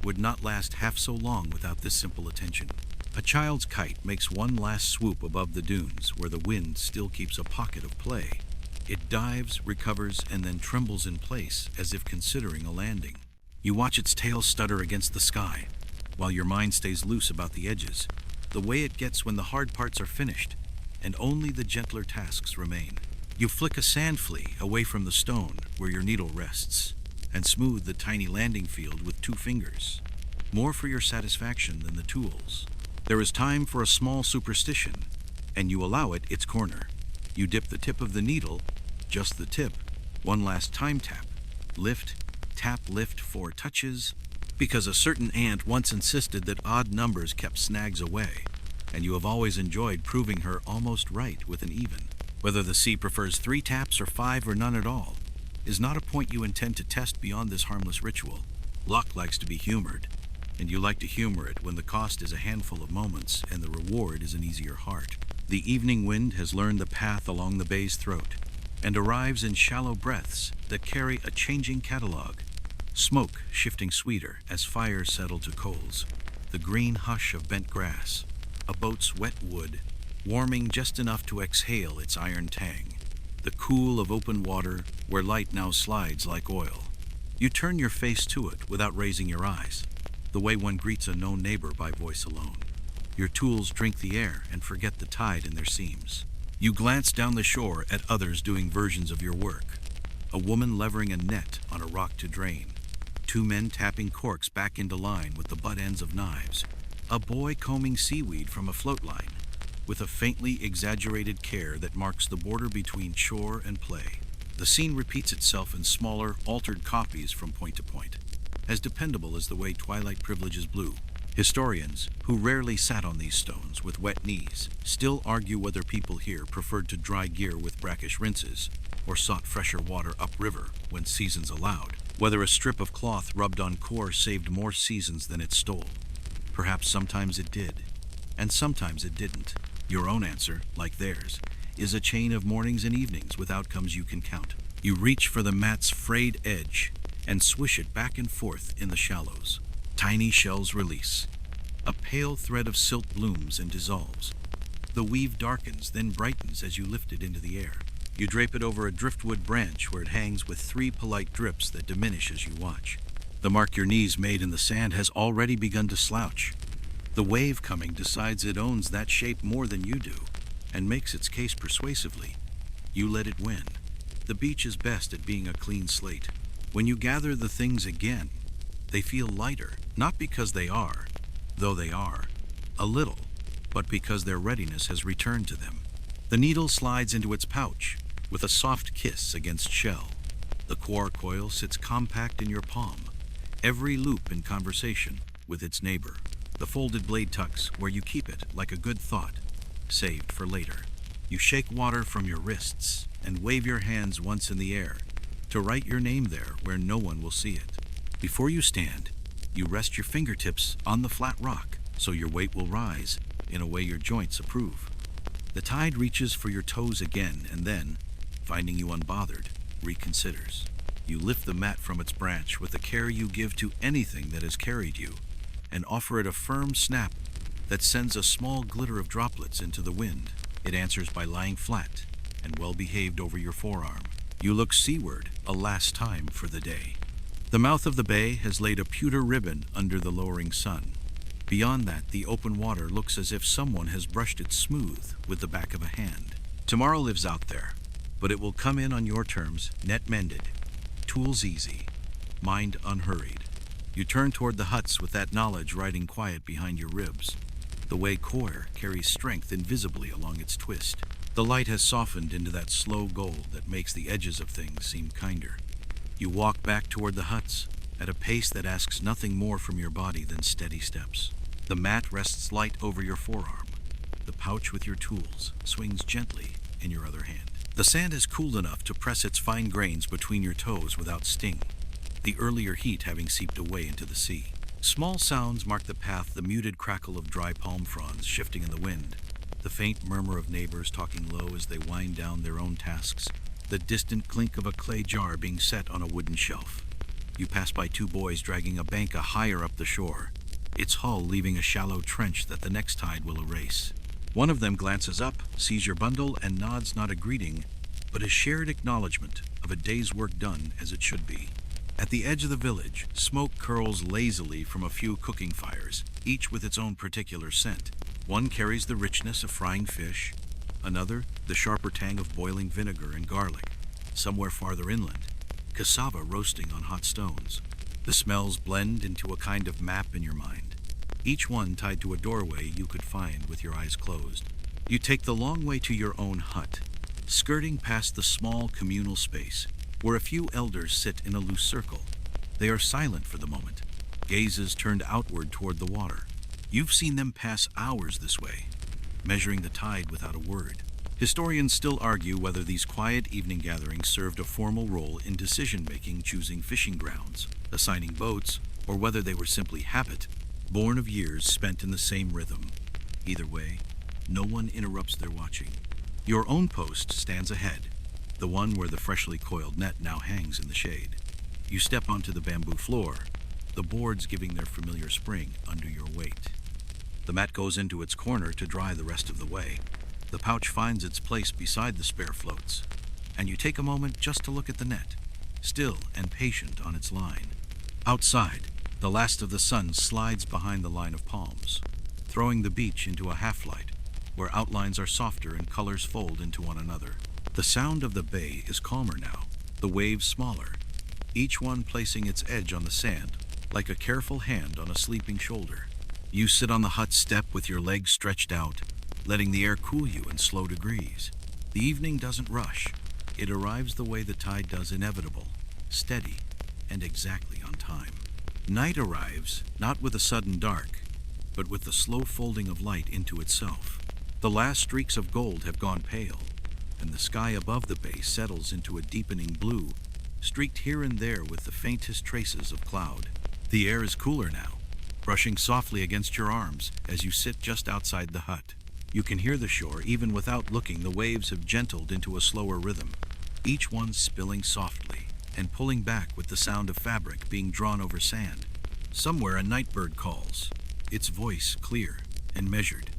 would not last half so long without this simple attention. A child's kite makes one last swoop above the dunes where the wind still keeps a pocket of play. It dives, recovers, and then trembles in place as if considering a landing. You watch its tail stutter against the sky, while your mind stays loose about the edges, the way it gets when the hard parts are finished, and only the gentler tasks remain. You flick a sand flea away from the stone where your needle rests, and smooth the tiny landing field with 2 fingers, more for your satisfaction than the tools. There is time for a small superstition, and you allow it its corner. You dip the tip of the needle, just the tip, one last time tap, lift, tap, lift 4 touches, because a certain aunt once insisted that odd numbers kept snags away, and you have always enjoyed proving her almost right with an even. Whether the sea prefers 3 taps or 5 or none at all is not a point you intend to test beyond this harmless ritual. Luck likes to be humored, and you like to humor it when the cost is a handful of moments and the reward is an easier heart. The evening wind has learned the path along the bay's throat and arrives in shallow breaths that carry a changing catalog. Smoke shifting sweeter as fires settle to coals, the green hush of bent grass, a boat's wet wood, warming just enough to exhale its iron tang, the cool of open water where light now slides like oil. You turn your face to it without raising your eyes, the way one greets a known neighbor by voice alone. Your tools drink the air and forget the tide in their seams. You glance down the shore at others doing versions of your work. A woman levering a net on a rock to drain. 2 men tapping corks back into line with the butt ends of knives. A boy combing seaweed from a float line, with a faintly exaggerated care that marks the border between chore and play. The scene repeats itself in smaller, altered copies from point to point, as dependable as the way twilight privileges blue. Historians, who rarely sat on these stones with wet knees, still argue whether people here preferred to dry gear with brackish rinses, or sought fresher water upriver when seasons allowed, whether a strip of cloth rubbed on core saved more seasons than it stole. Perhaps sometimes it did, and sometimes it didn't. Your own answer, like theirs, is a chain of mornings and evenings with outcomes you can count. You reach for the mat's frayed edge and swish it back and forth in the shallows. Tiny shells release. A pale thread of silt blooms and dissolves. The weave darkens, then brightens as you lift it into the air. You drape it over a driftwood branch where it hangs with 3 polite drips that diminish as you watch. The mark your knees made in the sand has already begun to slouch. The wave coming decides it owns that shape more than you do, and makes its case persuasively. You let it win. The beach is best at being a clean slate. When you gather the things again, they feel lighter, not because they are, though they are, a little, but because their readiness has returned to them. The needle slides into its pouch, with a soft kiss against shell. The core coil sits compact in your palm, every loop in conversation with its neighbor. The folded blade tucks where you keep it like a good thought, saved for later. You shake water from your wrists and wave your hands once in the air to write your name there where no one will see it. Before you stand, you rest your fingertips on the flat rock so your weight will rise in a way your joints approve. The tide reaches for your toes again and then, finding you unbothered, reconsiders. You lift the mat from its branch with the care you give to anything that has carried you and offer it a firm snap that sends a small glitter of droplets into the wind. It answers by lying flat and well-behaved over your forearm. You look seaward a last time for the day. The mouth of the bay has laid a pewter ribbon under the lowering sun. Beyond that, the open water looks as if someone has brushed it smooth with the back of a hand. Tomorrow lives out there, but it will come in on your terms, net mended, tools easy, mind unhurried. You turn toward the huts with that knowledge riding quiet behind your ribs. The way coir carries strength invisibly along its twist. The light has softened into that slow gold that makes the edges of things seem kinder. You walk back toward the huts at a pace that asks nothing more from your body than steady steps. The mat rests light over your forearm. The pouch with your tools swings gently in your other hand. The sand is cooled enough to press its fine grains between your toes without sting, the earlier heat having seeped away into the sea. Small sounds mark the path, the muted crackle of dry palm fronds shifting in the wind, the faint murmur of neighbors talking low as they wind down their own tasks, the distant clink of a clay jar being set on a wooden shelf. You pass by 2 boys dragging a banka higher up the shore, its hull leaving a shallow trench that the next tide will erase. One of them glances up, sees your bundle, and nods not a greeting, but a shared acknowledgement of a day's work done as it should be. At the edge of the village, smoke curls lazily from a few cooking fires, each with its own particular scent. One carries the richness of frying fish, another the sharper tang of boiling vinegar and garlic. Somewhere farther inland, cassava roasting on hot stones. The smells blend into a kind of map in your mind, each one tied to a doorway you could find with your eyes closed. You take the long way to your own hut, skirting past the small communal space, where a few elders sit in a loose circle. They are silent for the moment, gazes turned outward toward the water. You've seen them pass hours this way, measuring the tide without a word. Historians still argue whether these quiet evening gatherings served a formal role in decision-making, choosing fishing grounds, assigning boats, or whether they were simply habit, born of years spent in the same rhythm. Either way, no one interrupts their watching. Your own post stands ahead, the one where the freshly coiled net now hangs in the shade. You step onto the bamboo floor, the boards giving their familiar spring under your weight. The mat goes into its corner to dry the rest of the way. The pouch finds its place beside the spare floats, and you take a moment just to look at the net, still and patient on its line. Outside, the last of the sun slides behind the line of palms, throwing the beach into a half-light, where outlines are softer and colors fold into one another. The sound of the bay is calmer now, the waves smaller, each one placing its edge on the sand, like a careful hand on a sleeping shoulder. You sit on the hut step with your legs stretched out, letting the air cool you in slow degrees. The evening doesn't rush. It arrives the way the tide does, inevitable, steady, and exactly on time. Night arrives, not with a sudden dark, but with the slow folding of light into itself. The last streaks of gold have gone pale, and the sky above the bay settles into a deepening blue, streaked here and there with the faintest traces of cloud. The air is cooler now, brushing softly against your arms as you sit just outside the hut. You can hear the shore even without looking. The waves have gentled into a slower rhythm, each one spilling softly and pulling back with the sound of fabric being drawn over sand. Somewhere a night bird calls, its voice clear and measured.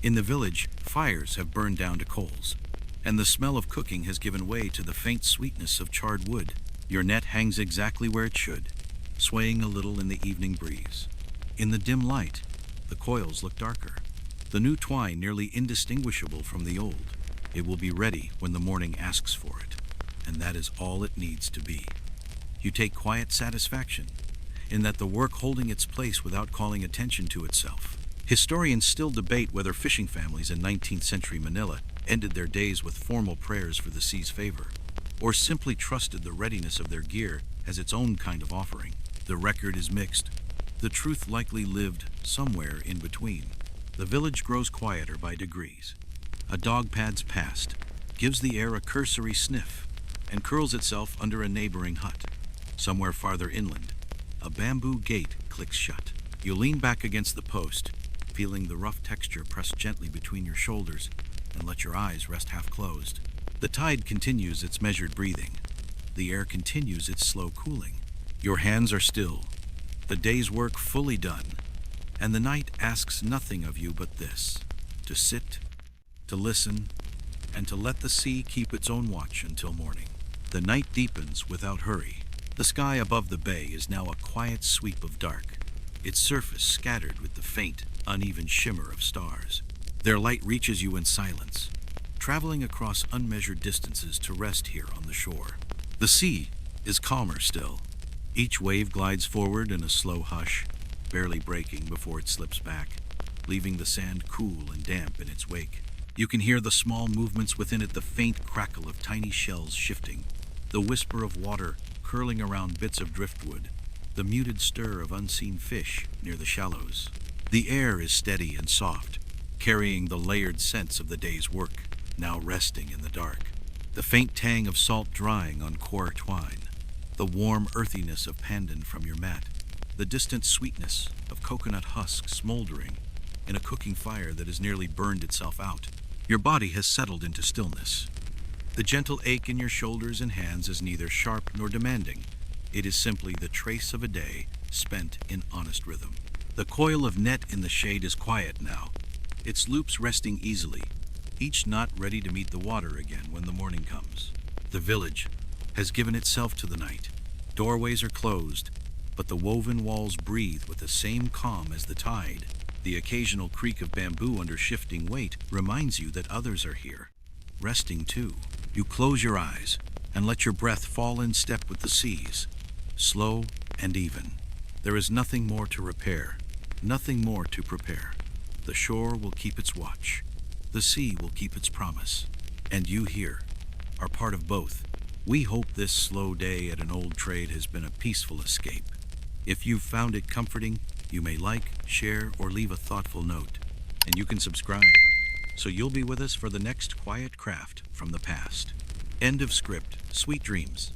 In the village, fires have burned down to coals, and the smell of cooking has given way to the faint sweetness of charred wood. Your net hangs exactly where it should, swaying a little in the evening breeze. In the dim light, the coils look darker, the new twine nearly indistinguishable from the old. It will be ready when the morning asks for it, and that is all it needs to be. You take quiet satisfaction in that the work holding its place without calling attention to itself. Historians still debate whether fishing families in 19th century Manila ended their days with formal prayers for the sea's favor, or simply trusted the readiness of their gear as its own kind of offering. The record is mixed. The truth likely lived somewhere in between. The village grows quieter by degrees. A dog pads past, gives the air a cursory sniff, and curls itself under a neighboring hut. Somewhere farther inland, a bamboo gate clicks shut. You lean back against the post, feeling the rough texture press gently between your shoulders, and let your eyes rest half closed. The tide continues its measured breathing. The air continues its slow cooling. Your hands are still, the day's work fully done, and the night asks nothing of you but this: to sit, to listen, and to let the sea keep its own watch until morning. The night deepens without hurry. The sky above the bay is now a quiet sweep of dark, its surface scattered with the faint, uneven shimmer of stars. Their light reaches you in silence, traveling across unmeasured distances to rest here on the shore. The sea is calmer still. Each wave glides forward in a slow hush, barely breaking before it slips back, leaving the sand cool and damp in its wake. You can hear the small movements within it, the faint crackle of tiny shells shifting, the whisper of water curling around bits of driftwood, the muted stir of unseen fish near the shallows. The air is steady and soft, carrying the layered scents of the day's work, now resting in the dark. The faint tang of salt drying on coir twine, the warm earthiness of pandan from your mat, the distant sweetness of coconut husk smoldering in a cooking fire that has nearly burned itself out. Your body has settled into stillness. The gentle ache in your shoulders and hands is neither sharp nor demanding. It is simply the trace of a day spent in honest rhythm. The coil of net in the shade is quiet now, its loops resting easily, each knot ready to meet the water again when the morning comes. The village has given itself to the night. Doorways are closed, but the woven walls breathe with the same calm as the tide. The occasional creak of bamboo under shifting weight reminds you that others are here, resting too. You close your eyes and let your breath fall in step with the seas, slow and even. There is nothing more to repair, nothing more to prepare. The shore will keep its watch. The sea will keep its promise. And you here are part of both. We hope this slow day at an old trade has been a peaceful escape. If you've found it comforting, you may like, share, or leave a thoughtful note. And you can subscribe, so you'll be with us for the next quiet craft from the past. End of script. Sweet dreams.